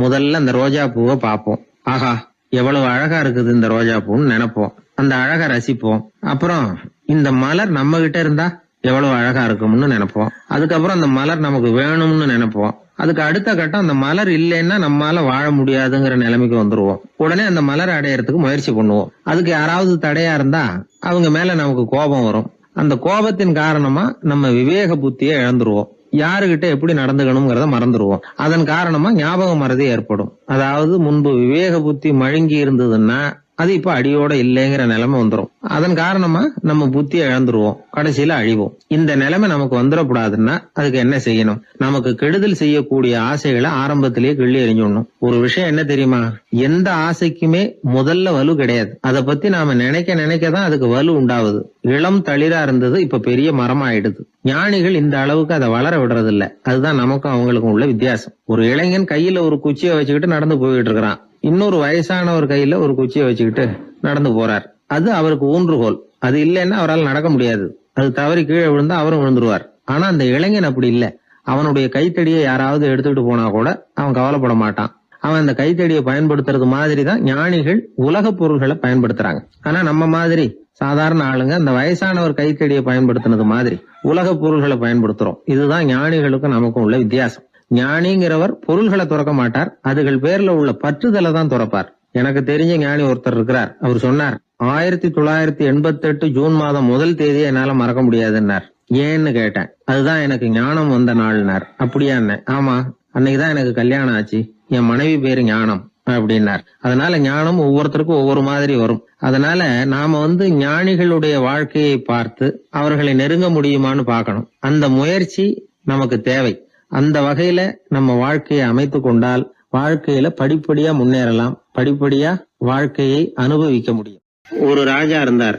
முதல்ல அந்த ரோஜா பூவை பார்ப்போம். ஆஹா, எவ்வளவு அழகா இருக்குது இந்த ரோஜா பூன்னு நினைப்போம். அந்த அழகை ரசிப்போம். அப்புறம் இந்த மலர் நம்ம கிட்ட இருந்தா எவ்வளவு அழகா இருக்கும்னு நினைப்போம். அதுக்கப்புறம் அந்த மலர் நமக்கு வேணும்னு நினைப்போம். அதுக்கு அடுத்த கட்டம், அந்த மலர் இல்லைன்னா நம்மால வாழ முடியாதுங்கிற நிலைமைக்கு வந்துருவோம். உடனே அந்த மலரை அடையறதுக்கு முயற்சி பண்ணுவோம். அதுக்கு யாராவது தடையா இருந்தா அவங்க மேல நமக்கு கோபம் வரும். அந்த கோபத்தின் காரணமா நம்ம விவேக புத்தியை இழந்துருவோம். யாருகிட்ட எப்படி நடந்துக்கணுங்கிறத மறந்துடுவோம். அதன் காரணமா ஞாபக மறதி ஏற்படும். அதாவது முன்பு விவேக புத்தி மழுங்கி இருந்ததுன்னா அது இப்ப அடியோட இல்லைங்கிற நிலைமை வந்துடும். அதன் காரணமா நம்ம புத்தியை இழந்துருவோம், கடைசியில அழிவோம். இந்த நிலைமை நமக்கு வந்துடக்கூடாதுன்னா அதுக்கு என்ன செய்யணும்? நமக்கு கெடுதல் செய்யக்கூடிய ஆசைகளை ஆரம்பத்திலேயே கிள்ளி எறிஞ்சிடணும். ஒரு விஷயம் என்ன தெரியுமா? எந்த ஆசைக்குமே முதல்ல வலு கிடையாது. அதை பத்தி நாம நினைக்க நினைக்கதான் அதுக்கு வலு உண்டாகுது. இளம் தளிரா இருந்தது இப்ப பெரிய மரம் ஆயிடுது. ஞானிகள் இந்த அளவுக்கு அதை வளர விடுறது இல்ல. அதுதான் நமக்கும் அவங்களுக்கும் உள்ள வித்தியாசம். ஒரு இளைஞன் கையில ஒரு குச்சியை வச்சுக்கிட்டு நடந்து போயிட்டு இருக்கிறான். இன்னொரு வயசானவர் கையில ஒரு குச்சியை வச்சுக்கிட்டு நடந்து போறார். அது அவருக்கு ஊன்றுகோல். அது இல்லைன்னா அவரால் நடக்க முடியாது. அது தவறி கீழே விழுந்தா அவரும் விழுந்துருவார். ஆனா அந்த இளைஞன் அப்படி இல்ல. அவனுடைய கைத்தடியை யாராவது எடுத்துக்கிட்டு போனா கூட அவன் கவலைப்பட மாட்டான். அவன் அந்த கைத்தடியை பயன்படுத்துறது மாதிரி தான் ஞானிகள் உலக பொருள்களை பயன்படுத்துறாங்க. ஆனா நம்ம மாதிரி சாதாரண ஆளுங்க அந்த வயசானவர் கைத்தடியை பயன்படுத்தினது மாதிரி உலக பொருள்களை பயன்படுத்துறோம். இதுதான் ஞானிகளுக்கும் நமக்கும் உள்ள வித்தியாசம். ஞானிங்கிறவர் பொருள்களை துறக்க மாட்டார், அதுகள் பேர்ல உள்ள பற்றுதலை தான் துறப்பார். எனக்கு தெரிஞ்ச ஞானி ஒருத்தர் இருக்கிறார். அவர் சொன்னார், 1988 ஜூன் மாதம் 1 தேதியை என்னால மறக்க முடியாதுன்னார். ஏன்னு கேட்டேன். அதுதான் எனக்கு ஞானம் வந்த நாள்னார். அப்படியா? ஆமா, அன்னைக்குதான் எனக்கு கல்யாணம் ஆச்சு, என் மனைவி பேரு ஞானம் அப்படின்னார். அதனால ஞானம் ஒவ்வொருத்தருக்கும் ஒவ்வொரு மாதிரி வரும். அதனால நாம ஞானிகளுடைய வாழ்க்கையை பார்த்து அவர்களை நெருங்க முடியுமான்னு பார்க்கணும். அந்த முயற்சி நமக்கு தேவை. அந்த வகையில நம்ம வாழ்க்கையை அமைத்து கொண்டால் வாழ்க்கையில படிப்படியா முன்னேறலாம், படிப்படியா வாழ்க்கையை அனுபவிக்க முடியும். ஒரு ராஜா இருந்தார்.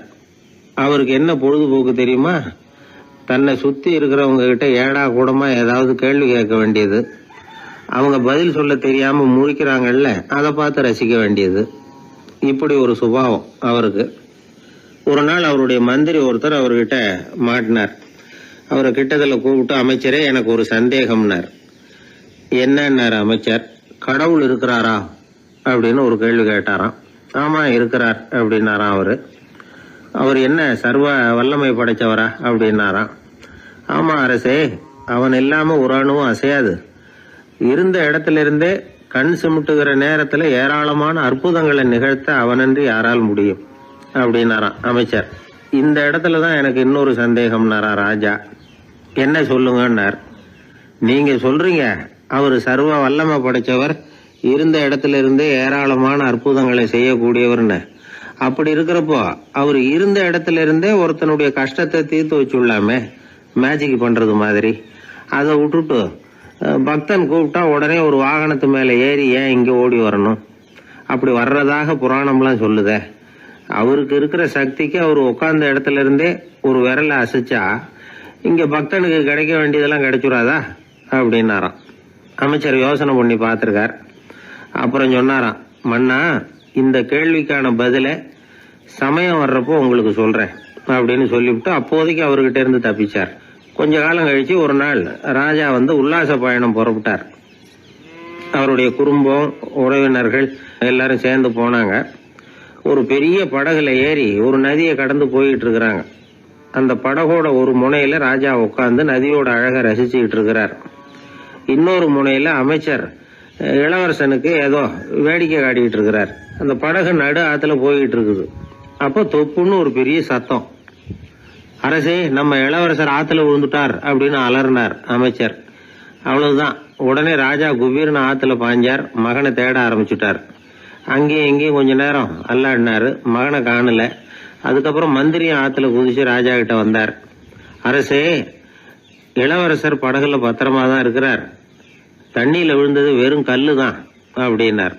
அவருக்கு என்ன பொழுதுபோக்கு தெரியுமா? தன்னை சுத்தி இருக்கிறவங்க கிட்ட ஏடா கூடமா ஏதாவது கேள்வி கேட்க வேண்டியது, அவங்க பதில் சொல்ல தெரியாம முழிக்கிறாங்கல்ல, அதை பார்த்து ரசிக்க வேண்டியது. இப்படி ஒரு சுபாவம் அவருக்கு. ஒரு நாள் அவருடைய மந்திரி ஒருத்தர் அவர்கிட்ட மாட்டினார். அவரை கிட்டத்துல கூப்பிட்டு, அமைச்சரே, எனக்கு ஒரு சந்தேகம்னார். என்னன்னார் அமைச்சர். கடவுள் இருக்கிறாரா அப்படின்னு ஒரு கேள்வி கேட்டாராம். ஆமா, இருக்கிறார் அப்படின்னாராம் அவரு. அவர் என்ன சர்வ வல்லமை படைச்சவரா அப்படின்னாராம். ஆமா அரசே, அவன் இல்லாம ஒரு அணுவும் அசையாது. இருந்த இடத்துல இருந்தே கண் சிமிட்டுகிற நேரத்துல ஏராளமான அற்புதங்களை நிகழ்த்த அவனன்றி யாரால் முடியும் அப்படின்னாராம் அமைச்சர். இந்த இடத்துலதான் எனக்கு இன்னொரு சந்தேகம்னாரா ராஜா. என்ன சொல்லுங்கன்னார். நீங்க சொல்றீங்க அவர் சர்வ வல்லமை படைச்சவர், இருந்த இடத்துல இருந்தே ஏராளமான அற்புதங்களை செய்யக்கூடியவர்னு. அப்படி இருக்கிறப்போ அவர் இருந்த இடத்துல இருந்தே ஒருத்தனுடைய கஷ்டத்தை தீர்த்து வச்சுள்ளாமே, மேஜிக் பண்றது மாதிரி. அதை விட்டுட்டு பக்தன் கூப்பிட்டா உடனே ஒரு வாகனத்து மேல ஏறி ஏன் இங்க ஓடி வரணும்? அப்படி வர்றதாக புராணம்லாம் சொல்லுதே. அவருக்கு இருக்கிற சக்திக்கு அவர் உட்கார்ந்த இடத்துல இருந்தே ஒரு விரலை அசைச்சா இங்க பக்தனுக்கு கிடைக்க வேண்டியதெல்லாம் கிடைச்சுடாதா அப்படின்னாராம். அமைச்சர் யோசனை பண்ணி பார்த்திருக்கார். அப்புறம் சொன்னாராம், மன்னா, இந்த கேள்விக்கான பதிலை சமயம் வர்றப்போ உங்களுக்கு சொல்றேன் அப்படின்னு சொல்லிவிட்டு அப்போதைக்கு அவர்கிட்ட இருந்து தப்பிச்சார். கொஞ்ச காலம் கழிச்சு ஒரு நாள் ராஜா உல்லாச பயணம் புறப்பட்டார். அவருடைய குடும்பம், உறவினர்கள் எல்லாரும் சேர்ந்து போனாங்க. ஒரு பெரிய படகுல ஏறி ஒரு நதியை கடந்து போயிட்டு இருக்கிறாங்க. அந்த படகோட ஒரு முனையில ராஜா உட்கார்ந்து நதியோட அழகை ரசிச்சுக்கிட்டு இருக்கிறார். இன்னொரு முனையில அமைச்சர் இளவரசனுக்கு ஏதோ வேடிக்கை காட்டிக்கிட்டு இருக்கிறார். அந்த படகு நடு ஆத்துல போயிட்டு இருக்குது. அப்போ தொப்புன்னு ஒரு பெரிய சத்தம். அரசே, நம்ம இளவரசர் ஆத்துல விழுந்துட்டார் அப்படின்னு அலறினார் அமைச்சர். அவ்வளவுதான். உடனே ராஜா குபீர்னு ஆத்துல பாஞ்சார். மகனை தேட ஆரம்பிச்சுட்டார். அங்கேயும் இங்கேயும் கொஞ்ச நேரம் அல்லாடினாரு. மகனை காணல. அதுக்கப்புறம் மந்திரியும் ஆத்துல குதிச்சு ராஜா கிட்ட வந்தார். அரசே, இளவரசர் படகுல பத்திரமா தான் இருக்கிறார். தண்ணியில விழுந்தது வெறும் கல்லு தான் அப்படின்னார்.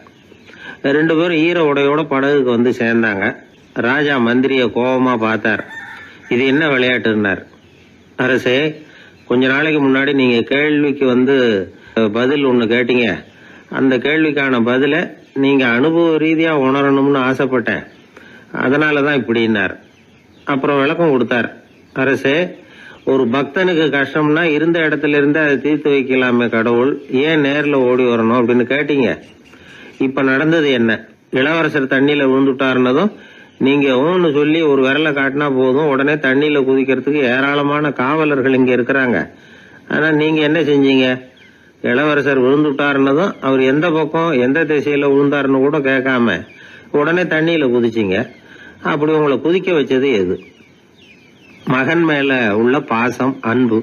2 பேரும் ஈர உடையோட படகுக்கு சேர்ந்தாங்க. ராஜா மந்திரிய கோபமா பார்த்தார். இது என்ன விளையாட்டுன்னார். அரசே, கொஞ்ச நாளைக்கு முன்னாடி நீங்க கேள்விக்கு பதில் ஒண்ணு கேட்டீங்க. அந்த கேள்விக்கான பதில நீங்க அனுபவ ரீதியா உணரணும்னு ஆசைப்பட்டேன். அதனாலதான் இப்படின்னார். அப்புறம் விளக்கம் கொடுத்தார். அரசே, ஒரு பக்தனுக்கு கஷ்டம்னா இருந்த இடத்துல இருந்து அதை தீர்த்து வைக்கலாமே கடவுள், ஏன் நேர்ல ஓடி வரணும் அப்படின்னு கேட்டீங்க. இப்ப நடந்தது என்ன? இளவரசர் தண்ணியில விழுந்துட்டாருன்னதும் நீங்க ஊன்னு சொல்லி ஒரு விரலை காட்டினா போதும், உடனே தண்ணியில குதிக்கிறதுக்கு ஏராளமான காவலர்கள் இங்க இருக்கிறாங்க. ஆனா நீங்க என்ன செஞ்சீங்க? இளவரசர் விழுந்துட்டாருன்னதும் அவர் எந்த பக்கம் எந்த திசையில விழுந்தாருன்னு கூட கேட்காம உடனே தண்ணியில குதிச்சிங்க. அப்படி உங்களை குதிக்க வச்சது எது? மகன் மேல உள்ள பாசம், அன்பு.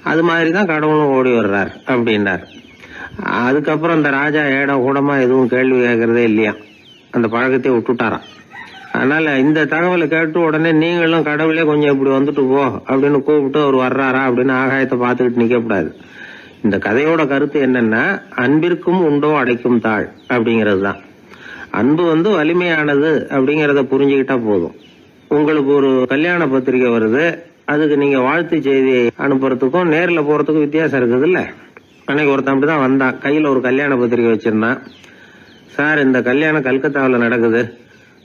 அது மாதிரிதான் கடவுளும் ஓடி வர்றார் அப்படின்னார். அதுக்கப்புறம் அந்த ராஜா ஏடம் கூடமா எதுவும் கேள்வி கேட்கறதே இல்லையா, அந்த பழக்கத்தை விட்டுட்டாராம். அதனால இந்த தகவலை கேட்டு உடனே நீங்களும் கடவுளே கொஞ்சம் இப்படி வந்துட்டு போ அப்படின்னு கூப்பிட்டு அவர் வர்றாரா அப்படின்னு ஆகாயத்தை பார்த்துக்கிட்டு நிக்கக்கூடாது. இந்த கதையோட கருத்து என்னன்னா, அன்பிற்கும் உண்டோ அடைக்கும் தாழ் அப்படிங்கிறது தான். அன்பு வலிமையானது அப்படிங்கறத புரிஞ்சுக்கிட்டா போதும். உங்களுக்கு ஒரு கல்யாண பத்திரிக்கை வருது, அதுக்கு நீங்க வாழ்த்து செய்தி அனுப்புறதுக்கும் நேர்ல போறதுக்கும் வித்தியாசம் இருக்குது இல்ல. அன்னைக்கு ஒருத்தன் அப்படிதான் வந்தான். கையில ஒரு கல்யாண பத்திரிக்கை வச்சிருந்தான். சார், இந்த கல்யாணம் கல்கத்தாவில் நடக்குது,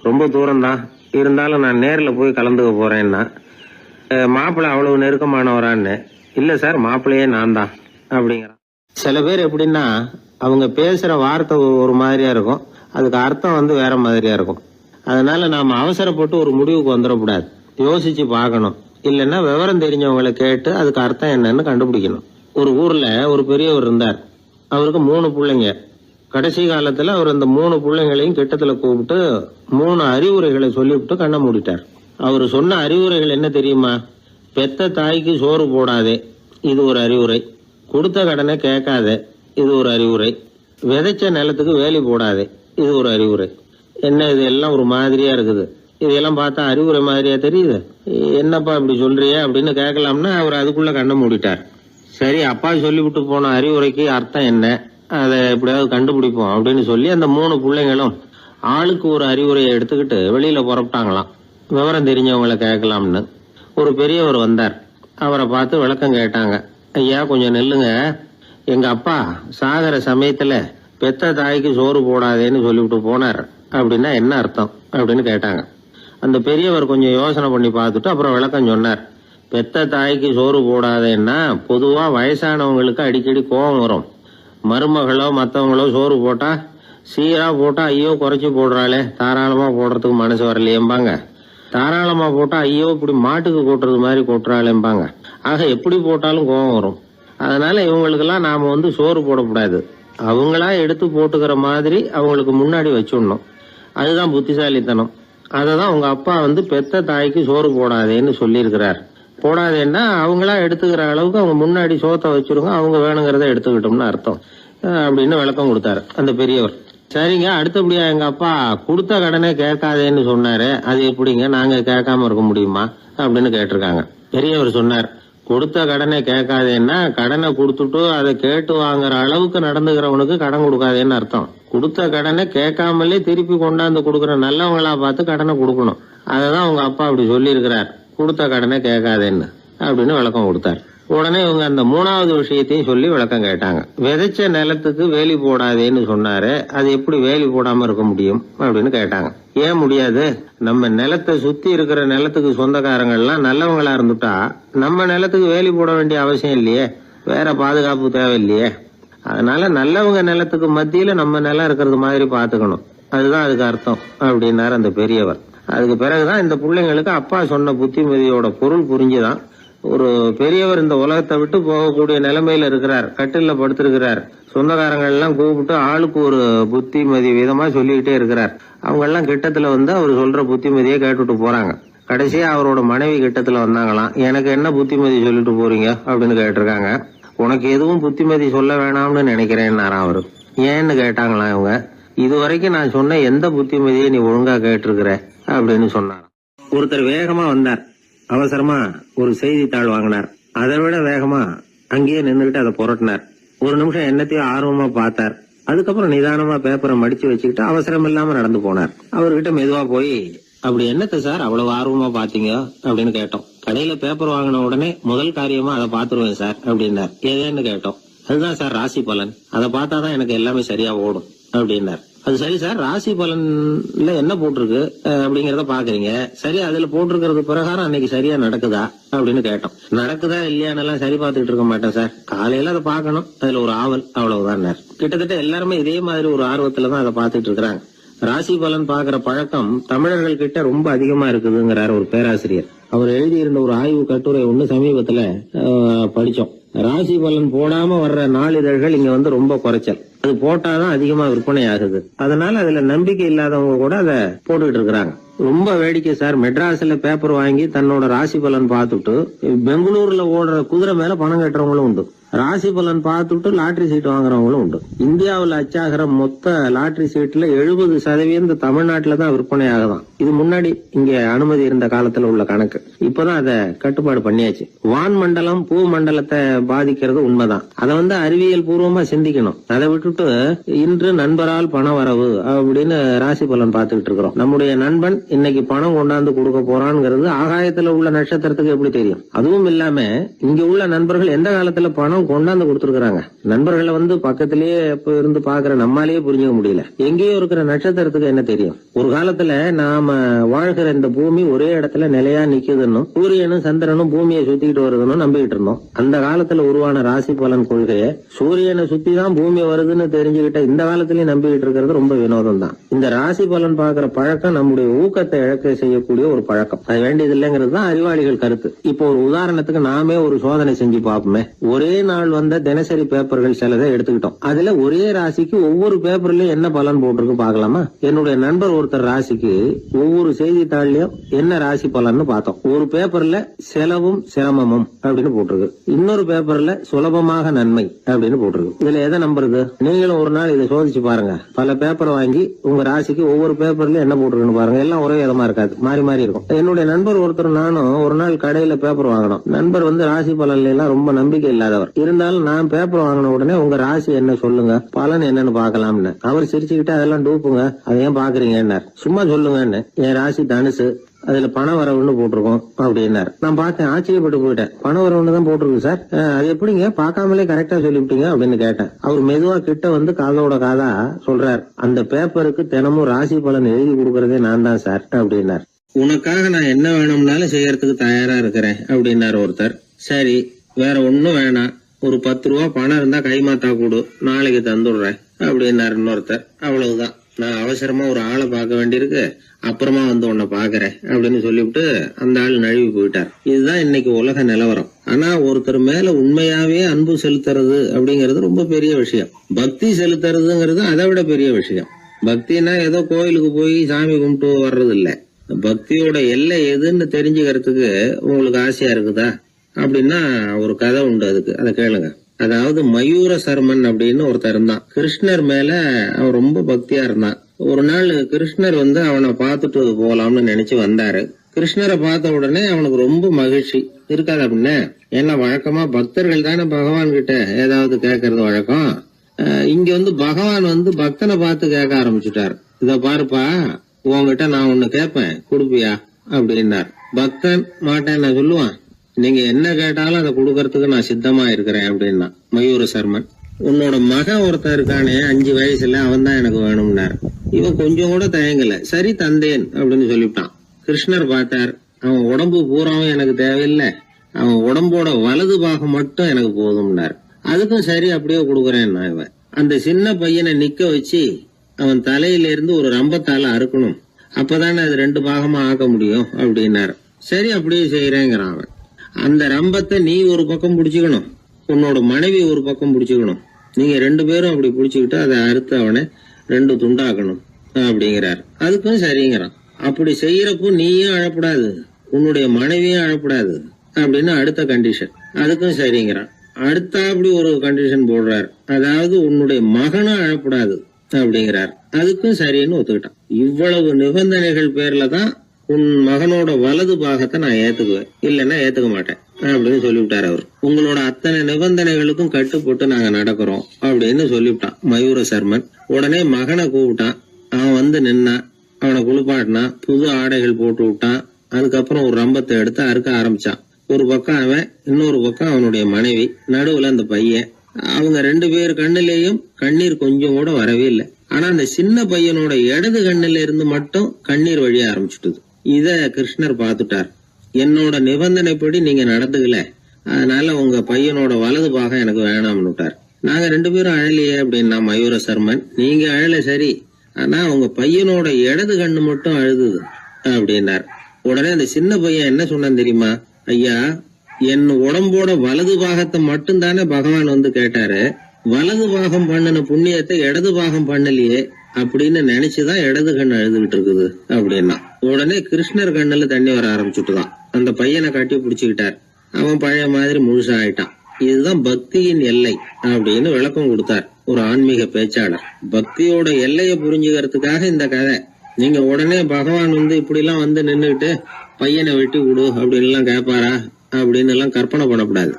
ரொம்ப தூரம் தான், இருந்தாலும் நான் நேர்ல போய் கலந்துக்க போறேன்னா. மாப்பிள்ளை அவ்வளவு நெருக்கமானவரான்னு. இல்ல சார், மாப்பிள்ளையே நான் தான் அப்படிங்கிறான். சில பேர் எப்படின்னா, அவங்க பேசுற வார்த்தை ஒரு மாதிரியா இருக்கும், அதுக்கு அர்த்தம் வேற மாதிரியா இருக்கும். அதனால நாம அவசரப்பட்டு ஒரு முடிவுக்கு வந்துடக்கூடாது. யோசிச்சு பார்க்கணும். இல்லைன்னா விவரம் தெரிஞ்சவங்களை கேட்டு அதுக்கு அர்த்தம் என்னன்னு கண்டுபிடிக்கணும். ஒரு ஊர்ல ஒரு பெரியவர் இருந்தார். அவருக்கு 3 பிள்ளைங்க. கடைசி காலத்துல அவர் அந்த 3 பிள்ளைங்களையும் கிட்டத்துல கூப்பிட்டு 3 அறிவுரைகளை சொல்லிவிட்டு கண்ணை மூடிட்டார். அவர் சொன்ன அறிவுரைகள் என்ன தெரியுமா? பெத்த தாய்க்கு சோறு போடாதே, இது ஒரு அறிவுரை. கொடுத்த கடனை கேட்காதே, இது ஒரு அறிவுரை. விதைச்ச நிலத்துக்கு வேலி போடாதே, இது ஒரு அறிவுரை. என்ன இது எல்லாம் ஒரு மாதிரியா இருக்குது, இதெல்லாம் பார்த்தா அறிவுரை மாதிரியா தெரியுது, என்னப்பா இப்படி சொல்றிய அப்படின்னு கேட்கலாம்னா அவர் அதுக்குள்ள கண்ணை மூடிட்டார். சரி, அப்பா சொல்லிவிட்டு போன அறிவுரைக்கு அர்த்தம் என்ன, அதை எப்படியாவது கண்டுபிடிப்போம் அப்படின்னு சொல்லி அந்த 3 பிள்ளைங்களும் ஆளுக்கு ஒரு அறிவுரையை எடுத்துக்கிட்டு வெளியில புறப்பட்டாங்களாம், விவரம் தெரிஞ்சவங்களை கேட்கலாம்னு. ஒரு பெரியவர் வந்தார். அவரை பார்த்து விளக்கம் கேட்டாங்க. ஐயா, கொஞ்சம் நெல்லுங்க, எங்க அப்பா சாகர சமயத்துல பெத்த தாய்க்கு சோறு போடாதேன்னு சொல்லிவிட்டு போனார், அப்படின்னா என்ன அர்த்தம் அப்படின்னு கேட்டாங்க. அந்த பெரியவர் கொஞ்சம் யோசனை பண்ணி பார்த்துட்டு அப்புறம் விளக்கம் சொன்னார். பெத்த தாய்க்கு சோறு போடாதேன்னா பொதுவா வயசானவங்களுக்கு அடிக்கடி கோபம் வரும். மருமகளோ மற்றவங்களோ சோறு போட்டா சீரா போட்டா ஐயோ குறைச்சி போடுறாளே, தாராளமா போடுறதுக்கு மனசு வரலையேம்பாங்க. தாராளமா போட்டா ஐயோ இப்படி மாட்டுக்கு கொட்டுறது மாதிரி கொட்டுறாளேம்பாங்க. ஆக எப்படி போட்டாலும் கோபம் வரும். அதனால இவங்களுக்கெல்லாம் நாம சோறு போடக்கூடாது, அவங்களா எடுத்து போட்டுக்கிற மாதிரி அவங்களுக்கு முன்னாடி வச்சுடணும். அதுதான் புத்திசாலித்தனம். அததான் உங்க அப்பா பெத்த தாய்க்கு சோறு போடாதேன்னு சொல்லியிருக்கிறார். போடாதேன்னா அவங்களா எடுத்துக்கிற அளவுக்கு அவங்க முன்னாடி சோத்தை வச்சிருங்க, அவங்க வேணுங்கிறத எடுத்துக்கிட்டோம்னு அர்த்தம் அப்படின்னு விளக்கம் கொடுத்தாரு அந்த பெரியவர். சரிங்க, அடுத்தபடியா எங்க அப்பா கொடுத்த கடனே கேட்காதேன்னு சொன்னாரு, அது எப்படிங்க நாங்க கேட்காம இருக்க முடியுமா அப்படின்னு கேட்டிருக்காங்க. பெரியவர் சொன்னார், கொடுத்த கடனை கேட்காதேன்னா கடனை கொடுத்துட்டு அதை கேட்டு வாங்குற அளவுக்கு நடந்துக்கிறவனுக்கு கடன் கொடுக்காதேன்னு அர்த்தம். கொடுத்த கடனை கேட்காமலே திருப்பி கொண்டாந்து கொடுக்கற நல்லவங்களா பார்த்து கடனை கொடுக்கணும். அததான் உங்க அப்பா அப்படி சொல்லி இருக்கிறார், கொடுத்த கடனை கேட்காதேன்னு அப்படின்னு விளக்கம் கொடுத்தார். உடனே இவங்க அந்த மூணாவது விஷயத்தையும் சொல்லி விளக்கம் கேட்டாங்க. விதைச்ச நிலத்துக்கு வேலி போடாதேன்னு சொன்னாரு, அது எப்படி வேலி போடாம இருக்க முடியும் அப்படின்னு கேட்டாங்க. ஏன் முடியாது? நம்ம நிலத்தை சுத்தி இருக்கிற நிலத்துக்கு சொந்தக்காரங்க எல்லாம் நல்லவங்களா இருந்துட்டா நம்ம நிலத்துக்கு வேலி போட வேண்டிய அவசியம் இல்லையே, வேற பாதுகாப்பு தேவையில்லையே. அதனால நல்லவங்க நிலத்துக்கு மத்தியில நம்ம நிலம் இருக்கிறது மாதிரி பாத்துக்கணும், அதுதான் அதுக்கு அர்த்தம் அப்படின்னாரு அந்த பெரியவர். அதுக்கு பிறகுதான் இந்த பிள்ளைங்களுக்கு அப்பா சொன்ன புத்திமதியோட பொருள் புரிஞ்சுதான். ஒரு பெரியவர் இந்த உலகத்தை விட்டு போகக்கூடிய நிலைமையில இருக்கிறார், கட்டில படுத்திருக்கிறார். சொந்தக்காரங்க எல்லாம் கூப்பிட்டு ஆளுக்கு ஒரு புத்திமதி விதமா சொல்லிக்கிட்டே இருக்கிறார். அவங்க எல்லாம் கிட்டத்துல வந்து அவர் சொல்ற புத்திமதியை கேட்டுட்டு போறாங்க. கடைசியா அவரோட மனைவி கிட்டத்துல வந்தாங்களாம். எனக்கு என்ன புத்திமதி சொல்லிட்டு போறீங்க அப்படின்னு கேட்டிருக்காங்க. உனக்கு எதுவும் புத்திமதி சொல்ல வேணாம்னு நினைக்கிறேன்னாராம் அவரு. ஏன்னு கேட்டாங்களாம் இவங்க. இதுவரைக்கும் நான் சொன்ன எந்த புத்திமதியை நீ ஒழுங்கா கேட்டிருக்கிற அப்படின்னு சொன்னாராம். ஒருத்தர் வேகமா வந்தார், அவசரமா ஒரு செய்தித்தாள் வாங்கினார். அதை விட வேகமா அங்கேயே நின்றுகிட்டு அதை புரட்டினார். ஒரு நிமிஷம் என்னத்தையும் ஆர்வமா பார்த்தார். அதுக்கப்புறம் நிதானமா பேப்பரை மடிச்சு வச்சுக்கிட்டு அவசரம் இல்லாம நடந்து போனார். அவர்கிட்ட மெதுவா போய், அப்படி என்னத்த சார் அவ்வளவு ஆர்வமா பாத்தீங்க அப்படின்னு கேட்டோம். கடையில பேப்பர் வாங்கின உடனே முதல் காரியமா அதை பாத்துருவேன் சார் அப்படின்னார். ஏதேன்னு கேட்டோம். அதுதான் சார் ராசி பலன், அதை பார்த்தாதான் எனக்கு எல்லாமே சரியா ஓடும் அப்படின்னார். அது சரி சார், ராசி பலன்ல என்ன போட்டிருக்கு அப்படிங்கறத பாக்குறீங்க, சரி அதுல போட்டிருக்கிறது பிரகாரம் அன்னைக்கு சரியா நடக்குதா அப்படின்னு கேட்டோம். நடக்குதா இல்லையான்னு எல்லாம் சரி பார்த்துட்டு இருக்க மாட்டேன் சார், காலையில அதை பார்க்கணும், அதுல ஒரு ஆவல், அவ்வளவுதான். கிட்டத்தட்ட எல்லாருமே இதே மாதிரி ஒரு ஆர்வத்துலதான் அதை பார்த்துட்டு இருக்கிறாங்க. ராசி பலன் பாக்குற பழக்கம் தமிழர்கள் கிட்ட ரொம்ப அதிகமா இருக்குதுங்கிறாரு ஒரு பேராசிரியர். அவர் எழுதியிருந்த ஒரு ஆய்வு கட்டுரை ஒண்ணு சமீபத்துல படிச்சோம். ராசி பலன் போடாம வர்ற நாளிதழ்கள் இங்க வந்து ரொம்ப குறைச்சல், அது போட்டாதான் அதிகமா விற்பனை ஆகுது. அதனால அதுல நம்பிக்கை இல்லாதவங்க கூட அதை போட்டுக்கிட்டு இருக்கிறாங்க. ரொம்ப வேடிக்கை சார், மெட்ராஸ்ல பேப்பர் வாங்கி தன்னோட ராசி பலன் பார்த்துட்டு பெங்களூர்ல ஓடுற குதிரை மேல பணம் கட்டுறவங்களும் உண்டு. ராசி பலன் பார்த்துட்டு லாட்டரி சீட் வாங்குறவங்களும் உண்டு. இந்தியாவில் அச்சாகிற மொத்த லாட்டரி சீட்ல 70% தமிழ்நாட்டுல தான் விற்பனை ஆகுதான். இது முன்னாடி இங்க அனுமதி இருந்த காலத்துல உள்ள கணக்கு. இப்பதான் அதை கட்டுப்பாடு பண்ணியாச்சு. வான் மண்டலம் பூ மண்டலத்தை பாதிக்கிறது உண்மைதான், அதை வந்து அறிவியல் பூர்வமா சிந்திக்கணும். அதை விட்டுட்டு இன்று நண்பரால் பண வரவு அப்படின்னு ராசி பலன் பார்த்துக்கிட்டு இருக்கிறோம். நம்முடைய நண்பன் இன்னைக்கு பணம் கொண்டாந்து கொடுக்க போறான்ங்கிறது ஆகாயத்துல உள்ள நட்சத்திரத்துக்கு எப்படி தெரியும்? அதுவும் இல்லாம இங்க உள்ள நண்பர்கள் எந்த காலத்துல பணம் கொண்டாந்து கொடுத்திருக்காங்க. நண்பர்களை வந்து பக்கத்திலேயே இருந்து பாக்குற நம்மாலேயே புரிஞ்சுக்க முடியல, எங்கேயோ இருக்கிற நட்சத்திரத்துக்கு என்ன தெரியும்? ஒரு காலத்துல நாம வாழ்கிற இந்த பூமி ஒரே இடத்துல நிலையா நிக்குதுன்னு, சூரியனும் சந்திரனும் பூமியை சுத்திக்கிட்டு வருதுன்னு நம்பிக்கிட்டு இருந்தோம். அந்த காலத்துல உருவான ராசி பலன் கொள்கையை சூரியனை சுத்தி தான் பூமி வருதுன்னு தெரிஞ்சுக்கிட்ட இந்த காலத்திலயும் நம்பிக்கிட்டு இருக்கிறது ரொம்ப வினோதம் தான். இந்த ராசி பலன் பாக்குற பழக்கம் நம்முடைய ஊக்கத்தை இழக்க செய்யக்கூடிய ஒரு பழக்கம், அது வேண்டியது இல்லைங்கிறது தான் அறிவாளிகள் கருத்து. இப்போ ஒரு உதாரணத்துக்கு நாமே ஒரு சோதனை செஞ்சு பார்ப்போமே. ஒரே நாள் வந்த தினசரி பேப்பர்கள் சிலதை எடுத்துக்கிட்டோம். அதுல ஒரே ராசிக்கு ஒவ்வொரு பேப்பர்லயும் என்ன பலன் போட்டிருக்கு பாக்கலாமா? என்னுடைய நண்பர் ஒருத்தர் ராசிக்கு ஒவ்வொரு செய்தித்தாள்லயும் என்ன ராசி பலன்னு பார்த்தோம். ஒரு பேப்பர்ல செலவும் சிரமமும் அப்படின்னு போட்டிருக்கு, இன்னொரு பேப்பர்ல சுலபமாக நன்மை அப்படின்னு போட்டிருக்கு. இதுல எதை நம்புறது? நீங்களும் ஒரு நாள் இதை சோதிச்சு பாருங்க. பல பேப்பர் வாங்கி உங்க ராசிக்கு ஒவ்வொரு பேப்பர்லயும் என்ன போட்டிருக்குன்னு பாருங்க. எல்லாம் ஒரே விதமா இருக்காது, மாறி மாறி இருக்கும். என்னுடைய நண்பர் ஒருத்தர் நானும் ஒரு நாள் கடையில பேப்பர் வாங்கணும். நண்பர் வந்து ராசி பலன்ல எல்லாம் ரொம்ப நம்பிக்கை இல்லாதவர். இருந்தாலும் நான் பேப்பர் வாங்கின உடனே உங்க ராசி என்ன சொல்லுங்க, பலன் என்னன்னு பாக்கலாம்னு. அவர் சிரிச்சுக்கிட்டு அதெல்லாம் டூப்புங்க, அதை ஏன் பாக்குறீங்க, சும்மா சொல்லுங்கன்னு. என் ராசி தனுசு, அதுல பண வரவுன்னு போட்டிருக்கோம் அப்படின்னாரு. நான் பார்த்தேன், ஆச்சரியப்பட்டு போயிட்டேன். பண வரவுன்னு தான் போட்டிருக்கு சார், அது எப்படிங்க பார்க்காமலே கரெக்டா சொல்லிவிட்டீங்க அப்படின்னு கேட்டேன். அவர் மெதுவா கிட்ட வந்து காதோட காதா சொல்றார், அந்த பேப்பருக்கு தினமும் ராசி பலன் எழுதி கொடுக்கறதே நான் தான் சார் அப்படின்னார். உனக்காக நான் என்ன வேணும்னாலும் செய்யறதுக்கு தயாரா இருக்கிறேன் அப்படின்னாரு ஒருத்தர். சரி, வேற ஒன்னும் வேணாம், ஒரு 10 ரூபா பணம் இருந்தா கைமாத்தா கூடு, நாளைக்கு தந்துடுறேன் அப்படின்னாரு இன்னொருத்தர். அவ்வளவுதான், நான் அவசரமா ஒரு ஆளை பார்க்க வேண்டியிருக்கு, அப்புறமா வந்து உன்னை பாக்குறேன் அப்படின்னு சொல்லிவிட்டு அந்த ஆள் நழுவி போயிட்டார். இதுதான் இன்னைக்கு உலக நிலவரம். ஆனா ஒருத்தர் மேல உண்மையாவே அன்பு செலுத்துறது அப்படிங்கறது ரொம்ப பெரிய விஷயம். பக்தி செலுத்துறதுங்கிறது அதை விட பெரிய விஷயம். பக்தினா ஏதோ கோயிலுக்கு போய் சாமி கும்பிட்டு வர்றது இல்ல. பக்தியோட எல்லை எதுன்னு தெரிஞ்சுக்கிறதுக்கு உங்களுக்கு ஆசையா இருக்குதா அப்படின்னா ஒரு கதை உண்டு, அதுக்கு அதை கேளுங்க. அதாவது மயூர சர்மன் அப்படின்னு ஒருத்தர் இருந்தான். கிருஷ்ணர் மேல அவன் ரொம்ப பக்தியா இருந்தான். ஒரு நாள் கிருஷ்ணர் வந்து அவனை பார்த்துட்டு போகலாம்னு நினைச்சு வந்தாரு. கிருஷ்ணரை பார்த்த உடனே அவனுக்கு ரொம்ப மகிழ்ச்சி இருக்காது அப்படின்னு. ஏன்னா வழக்கமா பக்தர்கள் தானே பகவான் கிட்ட ஏதாவது கேட்கறது வழக்கம். இங்க வந்து பகவான் வந்து பக்தனை பார்த்து கேட்க ஆரம்பிச்சுட்டாரு. இத பாருப்பா, உன்கிட்ட நான் ஒண்ணு கேட்பேன், கொடுப்பியா அப்படின்னார். பக்தன் மாட்டேன் நான் சொல்லுவான். நீங்க என்ன கேட்டாலும் அதை கொடுக்கறதுக்கு நான் சித்தமா இருக்கிறேன் அப்படின்னா மயூர சர்மன். உன்னோட மகன் ஒருத்தன் இருக்கானே 5 வயசுல, அவன் தான் எனக்கு வேணும்னாரு. இவன் கொஞ்சம் கூட தயங்கல, சரி தந்தேன் அப்படின்னு சொல்லிவிட்டான். கிருஷ்ணர் பார்த்தார், அவன் உடம்பு பூராவும் எனக்கு தேவையில்லை, அவன் உடம்போட வலது பாகம் மட்டும் எனக்கு போதும்னாரு. அதுக்கும் சரி அப்படியே கொடுக்குறேன். இவன் அந்த சின்ன பையனை நிக்க வச்சு அவன் தலையில இருந்து ஒரு ரம்பத்தால அறுக்கணும், அப்பதானே அது 2 பாகமா ஆக்க முடியும் அப்படின்னாரு. சரி அப்படியே செய்யறேங்கிறான் அவன். அந்த ரம்பத்தை நீ ஒரு பக்கம் பிடிச்சுக்கணும், உன்னோட மனைவி ஒரு பக்கம் பிடிச்சுக்கணும், நீங்க 2 பேரும் அப்படி பிடிச்சுக்கிட்டு அதை அறுத்து அவனை 2 துண்டாக்கணும் அப்படிங்கிறார். அதுக்கும் சரிங்கிறான். அப்படி செய்யறப்போ நீயும் அழப்படாது, உன்னுடைய மனைவியும் அழப்படாது அப்படின்னு அடுத்த கண்டிஷன். அதுக்கும் சரிங்கிறான். அடுத்த அப்படி ஒரு கண்டிஷன் போடுறார், அதாவது உன்னுடைய மகனும் அழப்படாது அப்படிங்கிறார். அதுக்கும் சரின்னு ஒத்துக்கிட்டான். இவ்வளவு நிபந்தனைகள் பேர்ல தான் உன் மகனோட வலது பாகத்தை நான் ஏத்துக்குவேன், இல்லைன்னா ஏத்துக்க மாட்டேன் அப்படின்னு சொல்லிவிட்டார் அவர். உங்களோட அத்தனை நிபந்தனைகளுக்கும் கட்டுப்பட்டு நாங்க நடக்கிறோம் அப்படின்னு சொல்லிவிட்டான் மயூர சர்மன். உடனே மகனை கூப்பிட்டான். அவன் வந்து நின்னான், அவனை குளிப்பாட்டினான், புது ஆடைகள் போட்டு விட்டான். அதுக்கப்புறம் ஒரு ரம்பத்தை எடுத்து அறுக்க ஆரம்பிச்சான். ஒரு பக்கம் அவன், இன்னொரு பக்கம் அவனுடைய மனைவி, நடுவுல அந்த பையன். அவங்க 2 பேர் கண்ணிலேயும் கண்ணீர் கொஞ்சம் கூட வரவே இல்லை. ஆனா அந்த சின்ன பையனோட இடது கண்ணில இருந்து மட்டும் கண்ணீர் வழிய ஆரம்பிச்சுட்டுது. இத கிருஷ்ணர் பார்த்துட்டார். என்னோட நிபந்தனைப்படி நீங்க நடந்துக்கல, அதனால உங்க பையனோட வலது பாகம் எனக்கு வேணாம்னு விட்டார். நாங்க 2 பேரும் அழலையே அப்படின்னா மயூர சர்மன். நீங்க அழல சரி, ஆனா உங்க பையனோட இடது கண்ணு மட்டும் அழுதுது அப்படின்னார். உடனே அந்த சின்ன பையன் என்ன சொன்னான் தெரியுமா? ஐயா, என் உடம்போட வலது பாகத்தை மட்டும் தானே பகவான் வந்து கேட்டாரு, வலது பாகம் பண்ணின புண்ணியத்தை இடது பாகம் பண்ணலையே அப்படின்னு நினைச்சுதான் இடது கண் அழுதுகிட்டு இருக்குது அப்படின்னா. உடனே கிருஷ்ணர் கண்ணுல தண்ணி வர ஆரம்பிச்சுட்டுதான். அந்த பையனை கட்டி பிடிச்சுக்கிட்டார். அவன் பழைய மாதிரி முழுசா ஆயிட்டான். இதுதான் பக்தியின் எல்லை அப்படின்னு விளக்கம் கொடுத்தார் ஒரு ஆன்மீக பேச்சாளர். பக்தியோட எல்லையை புரிஞ்சுக்கிறதுக்காக இந்த கதை. நீங்க உடனே பகவான் வந்து இப்படி எல்லாம் வந்து நின்னுகிட்டு பையனை வெட்டி விடு அப்படின்னு எல்லாம் கேட்பாரா அப்படின்னு எல்லாம் கற்பனை பண்ணக்கூடாது.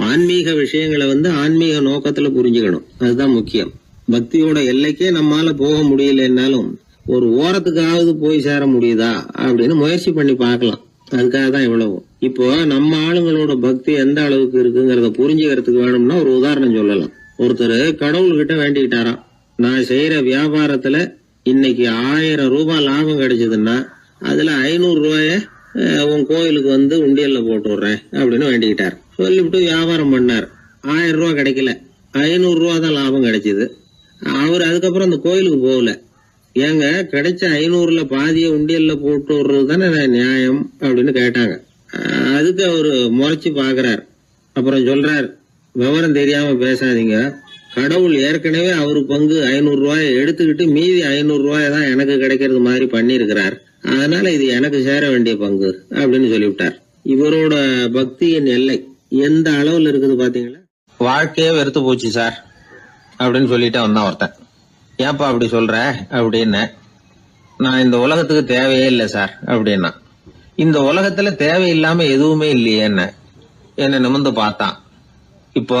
ஆன்மீக விஷயங்களை வந்து ஆன்மீக நோக்கத்துல புரிஞ்சுக்கணும், அதுதான் முக்கியம். பக்தியோட எல்லைக்கே நம்மால போக முடியலன்னாலும் ஒரு ஓரத்துக்காவது போய் சேர முடியுதா அப்படின்னு முயற்சி பண்ணி பார்க்கலாம். அதுக்காக தான் இவ்வளவு. இப்போ நம்ம ஆளுங்களோட பக்தி எந்த அளவுக்கு இருக்குங்கிறத புரிஞ்சுக்கிறதுக்கு வேணும்னா ஒரு உதாரணம் சொல்லலாம். ஒருத்தர் கடவுள்கிட்ட வேண்டிக்கிட்டாராம், நான் செய்யற வியாபாரத்துல இன்னைக்கு 1000 ரூபாய் லாபம் கிடைச்சதுன்னா அதுல 500 ரூபாய உன் கோயிலுக்கு வந்து உண்டியல்ல போட்டு விடுறேன் அப்படின்னு வேண்டிக்கிட்டார். சொல்லிவிட்டு வியாபாரம் பண்ணார். 1000 ரூபாய் கிடைக்கல, 500 ரூபா தான் லாபம் கிடைச்சது. அவர் அதுக்கப்புறம் அந்த கோயிலுக்கு போகல. ஏங்க, கிடைச்ச 500ல பாதிய உண்டியல்ல போட்டு விடுறது தானே நியாயம் அப்படின்னு கேட்டாங்க. அதுக்கு அவரு முறைச்சு பாக்குறார். அப்புறம் சொல்றார், விவரம் தெரியாம பேசாதீங்க, கடவுள் ஏற்கனவே அவரு பங்கு 500 ரூபாயை எடுத்துக்கிட்டு மீதி 500 ரூபாய் தான் எனக்கு கிடைக்கிறது மாதிரி பண்ணிருக்கிறார், அதனால இது எனக்கு சேர வேண்டிய பங்கு அப்படின்னு சொல்லிவிட்டார். இவரோட பக்தியின் எல்லை எந்த அளவுல இருக்குது பாத்தீங்களா? வாழ்க்கையே வெறுத்து போச்சு சார் அப்படின்னு சொல்லிட்டு வந்தான் ஒருத்தன். ஏன்பா அப்படி சொல்ற அப்படின்னு. நான் இந்த உலகத்துக்கு தேவையே இல்லை சார் அப்படின்னா. இந்த உலகத்துல தேவையில்லாம எதுவுமே இல்லையே என்ன நிமிர்ந்து பார்த்தான். இப்போ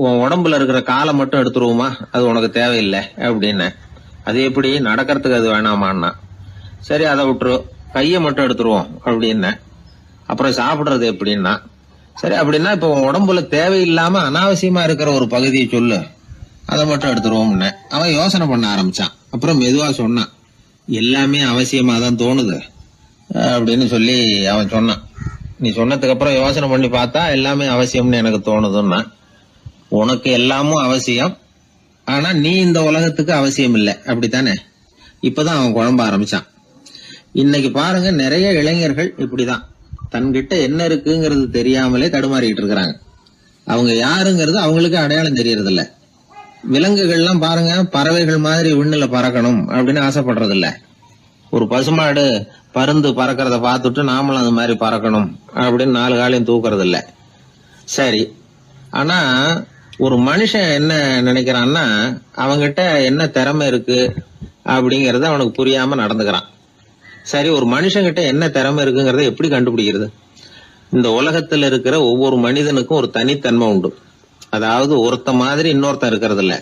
உன் உடம்புல இருக்கிற காலை மட்டும் எடுத்துருவோமா, அது உனக்கு தேவையில்லை அப்படின்னு. அது எப்படி, நடக்கிறதுக்கு அது வேணாமான்னா. சரி அதை விட்டுரு, கையை மட்டும் எடுத்துருவோம் அப்படின்னு. அப்புறம் சாப்பிடுறது எப்படின்னா. சரி அப்படின்னா இப்போ உன் உடம்புல தேவையில்லாம அனாவசியமா இருக்கிற ஒரு பகுதியை சொல்லு, அதை மட்டும் எடுத்துருவோம்னு. அவன் யோசனை பண்ண ஆரம்பிச்சான். அப்புறம் மெதுவா சொன்னான், எல்லாமே அவசியமா தான் தோணுது அப்படின்னு சொல்லி அவன் சொன்னான். நீ சொன்னதுக்கு அப்புறம் யோசனை பண்ணி பார்த்தா எல்லாமே அவசியம்னு எனக்கு தோணுதுன்னா. உனக்கு எல்லாமும் அவசியம், ஆனா நீ இந்த உலகத்துக்கு அவசியம் இல்லை, அப்படித்தானே? இப்பதான் அவன் குழம்ப ஆரம்பிச்சான். இன்னைக்கு பாருங்க, நிறைய இளைஞர்கள் இப்படிதான் தன்கிட்ட என்ன இருக்குங்கிறது தெரியாமலே தடுமாறிட்டு இருக்கிறாங்க. அவங்க யாருங்கிறது அவங்களுக்கு அடையாளம் தெரியறது இல்ல. விலங்குகள்லாம் பாருங்க, பறவைகள் மாதிரி விண்ணுல பறக்கணும் அப்படின்னு ஆசைப்படுறது இல்ல. ஒரு பசுமாடு பருந்து பறக்கிறத பார்த்துட்டு நாமளும் அது மாதிரி பறக்கணும் அப்படின்னு 4 காலையும் தூக்குறது இல்ல. சரி, ஆனா ஒரு மனுஷன் என்ன நினைக்கிறான்னா, அவங்கிட்ட என்ன திறமை இருக்கு அப்படிங்கறத அவனுக்கு புரியாம நடந்துக்கிறான். சரி, ஒரு மனுஷங்கிட்ட என்ன திறமை இருக்குங்கிறத எப்படி கண்டுபிடிக்கிறது? இந்த உலகத்துல இருக்கிற ஒவ்வொரு மனிதனுக்கும் ஒரு தனித்தன்மை உண்டு. அதாவது ஒருத்த மாதிரி இன்னொருத்தன் இருக்கிறது இல்ல.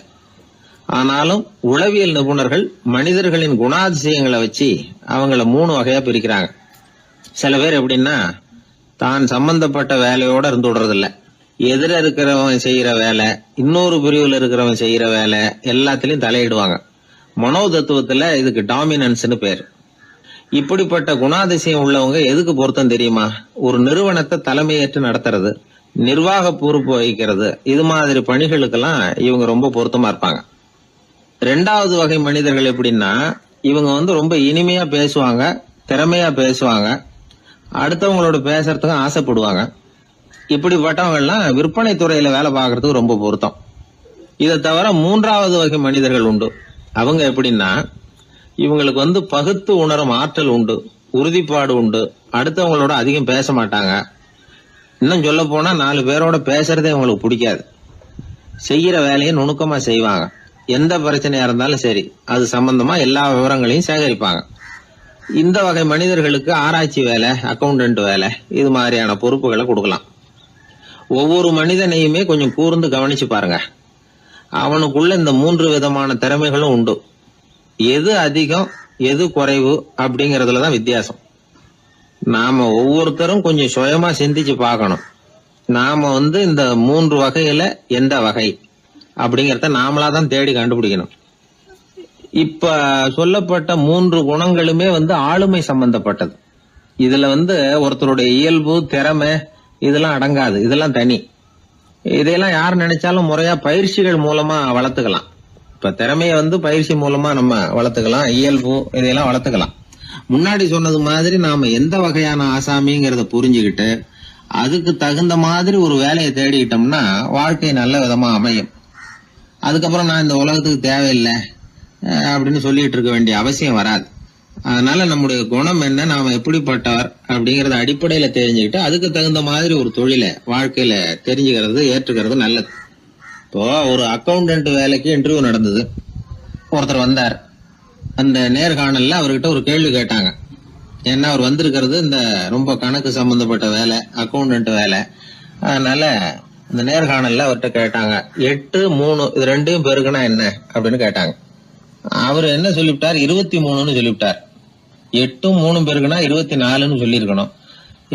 ஆனாலும் உளவியல் நிபுணர்கள் மனிதர்களின் குணாதிசயங்களை வச்சு அவங்கள 3 வகையா பிரிக்கிறாங்க. சில பேர் எப்படின்னா, தான் சம்பந்தப்பட்ட வேலையோட இருந்து விடுறதில்ல. எதிர இருக்கிறவன் செய்யற வேலை, இன்னொரு பிரிவுல இருக்கிறவன் செய்யற வேலை எல்லாத்திலயும் தலையிடுவாங்க. மனோ தத்துவத்துல இதுக்கு டாமினன்ஸ்னு பேர். இப்படிப்பட்ட குணாதிசயம் உள்ளவங்க எதுக்கு பொருத்தம் தெரியுமா? ஒரு நிறுவனத்தை தலைமையேற்று நடத்துறது, நிர்வாக பொறுப்பு வகிக்கிறது, இது மாதிரி பணிகளுக்கெல்லாம் இவங்க ரொம்ப பொருத்தமா இருப்பாங்க. 2வது வகை மனிதர்கள் எப்படின்னா, இவங்க ரொம்ப இனிமையா பேசுவாங்க, திறமையா பேசுவாங்க, அடுத்தவங்களோட பேசுறதுக்கு ஆசைப்படுவாங்க. இப்படிப்பட்டவங்க எல்லாம் விற்பனை துறையில வேலை பார்க்கறதுக்கு ரொம்ப பொருத்தம். இதை தவிர 3வது வகை மனிதர்கள் உண்டு. அவங்க எப்படின்னா, இவங்களுக்கு பகுத்து உணரும் ஆற்றல் உண்டு, உறுதிப்பாடு உண்டு, அடுத்தவங்களோட அதிகம் பேச மாட்டாங்க. இன்னும் சொல்ல போனா 4 பேரோட பேசுறதே அவங்களுக்கு பிடிக்காது. செய்யற வேலையை நுணுக்கமா செய்வாங்க. எந்த பிரச்சனையா இருந்தாலும் சரி, அது சம்பந்தமா எல்லா விவரங்களையும் சேகரிப்பாங்க. இந்த வகை மனிதர்களுக்கு ஆராய்ச்சி வேலை, அக்கவுண்டன்ட் வேலை, இது மாதிரியான பொறுப்புகளை கொடுக்கலாம். ஒவ்வொரு மனிதனையுமே கொஞ்சம் கூர்ந்து கவனிச்சு பாருங்க. அவனுக்குள்ள இந்த 3 விதமான திறமைகளும் உண்டு. எது அதிகம் எது குறைவு அப்படிங்கறதுலதான் வித்தியாசம். நாம ஒவ்வொருத்தரும் கொஞ்சம் சுயமா சிந்திச்சு பார்க்கணும். நாம இந்த 3 வகையில எந்த வகை அப்படிங்கறத நாமளாதான் தேடி கண்டுபிடிக்கணும். இப்ப சொல்லப்பட்ட 3 குணங்களுமே ஆளுமை சம்பந்தப்பட்டது. இதுல ஒருத்தருடைய இயல்பு, திறமை இதெல்லாம் அடங்காது. இதெல்லாம் தனி. இதையெல்லாம் யார் நினைச்சாலும் முறையா பயிற்சிகள் மூலமா வளர்த்துக்கலாம். இப்ப திறமைய பயிற்சி மூலமா நம்ம வளர்த்துக்கலாம், இயல்பு இதையெல்லாம் வளர்த்துக்கலாம். முன்னாடி சொன்னது மாதிரி நாம எந்த வகையான ஆசாமிங்கிறத புரிஞ்சுக்கிட்டு அதுக்கு தகுந்த மாதிரி ஒரு வேலையை தேடிக்கிட்டோம்னா வாழ்க்கை நல்ல விதமா அமையும். அதுக்கப்புறம் நான் இந்த உலகத்துக்கு தேவையில்லை அப்படின்னு சொல்லிட்டு இருக்க வேண்டிய அவசியம் வராது. அதனால நம்முடைய குணம் என்ன, நாம எப்படிப்பட்டவர் அப்படிங்கறத அடிப்படையில தெரிஞ்சுக்கிட்டு அதுக்கு தகுந்த மாதிரி ஒரு தொழிலை வாழ்க்கையில தெரிஞ்சுக்கிறது, ஏற்றுக்கிறது நல்லது. இப்போ ஒரு அக்கவுண்டன்ட் வேலைக்கு இன்டர்வியூ நடந்தது. ஒருத்தர் வந்தார். அந்த நேர்காணல்ல அவர்கிட்ட ஒரு கேள்வி கேட்டாங்க. ஏன்னா அவர் வந்திருக்கிறது இந்த ரொம்ப கணக்கு சம்பந்தப்பட்ட வேலை, அக்கவுண்டன்ட் வேலை. அதனால இந்த நேர்காணல்ல அவர்கிட்ட கேட்டாங்க, 8, 3 இது 2 பெருக்குனா என்ன அப்படின்னு கேட்டாங்க. அவர் என்ன சொல்லிவிட்டார், 23ன்னு சொல்லிவிட்டார். 8, 3 பெருக்குனா 24ன்னு சொல்லியிருக்கணும்.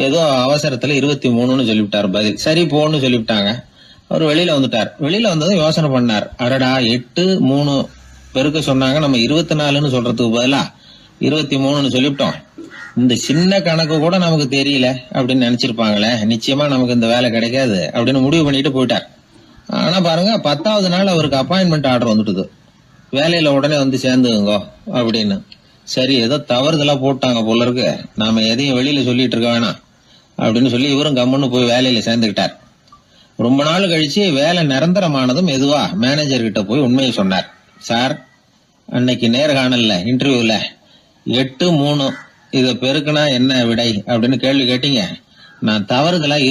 ஏதோ அவசரத்துல 23ன்னு சொல்லிவிட்டார் பதில். சரி போன்னு சொல்லிவிட்டாங்க. அவர் வெளியில வந்துட்டார். வெளியில வந்ததும் யோசனை பண்ணார், அடடா 8, 3 பெருக்க சொன்னாங்க, நம்ம 24ன்னு சொல்றதுக்கு பதிலா 23ன்னு சொல்லிவிட்டோம். இந்த சின்ன கணக்கு கூட நமக்கு தெரியல அப்படின்னு நினைச்சிருப்பாங்களே, நிச்சயமா நமக்கு இந்த வேலை கிடைக்காது அப்படின்னு முடிவு பண்ணிட்டு போயிட்டார். ஆனா பாருங்க, 10வது நாள் அவருக்கு அப்பாயின்மெண்ட் ஆர்டர் வந்துட்டுது. வேலையில உடனே சேர்ந்துங்க அப்படின்னு. சரி, ஏதோ தவறுதலா போட்டாங்க போல இருக்கு, நாம எதையும் வெளியில சொல்லிட்டு இருக்க வேணாம் அப்படின்னு சொல்லி இவரும் கம்முன்னு போய் வேலையில சேர்ந்துக்கிட்டார். ரொம்ப நாள் கழிச்சு வேலை நிரந்தரமானதும் மெதுவா மேனேஜர் கிட்ட போய் உண்மையை சொன்னார். சார், அன்னைக்கு நேர்காணல்ல இன்டர்வியூல 8, 3 இத பெருக்குனா என்ன விடை அப்படின்னு கேள்வி கேட்டீங்க. நான் தவறுதலா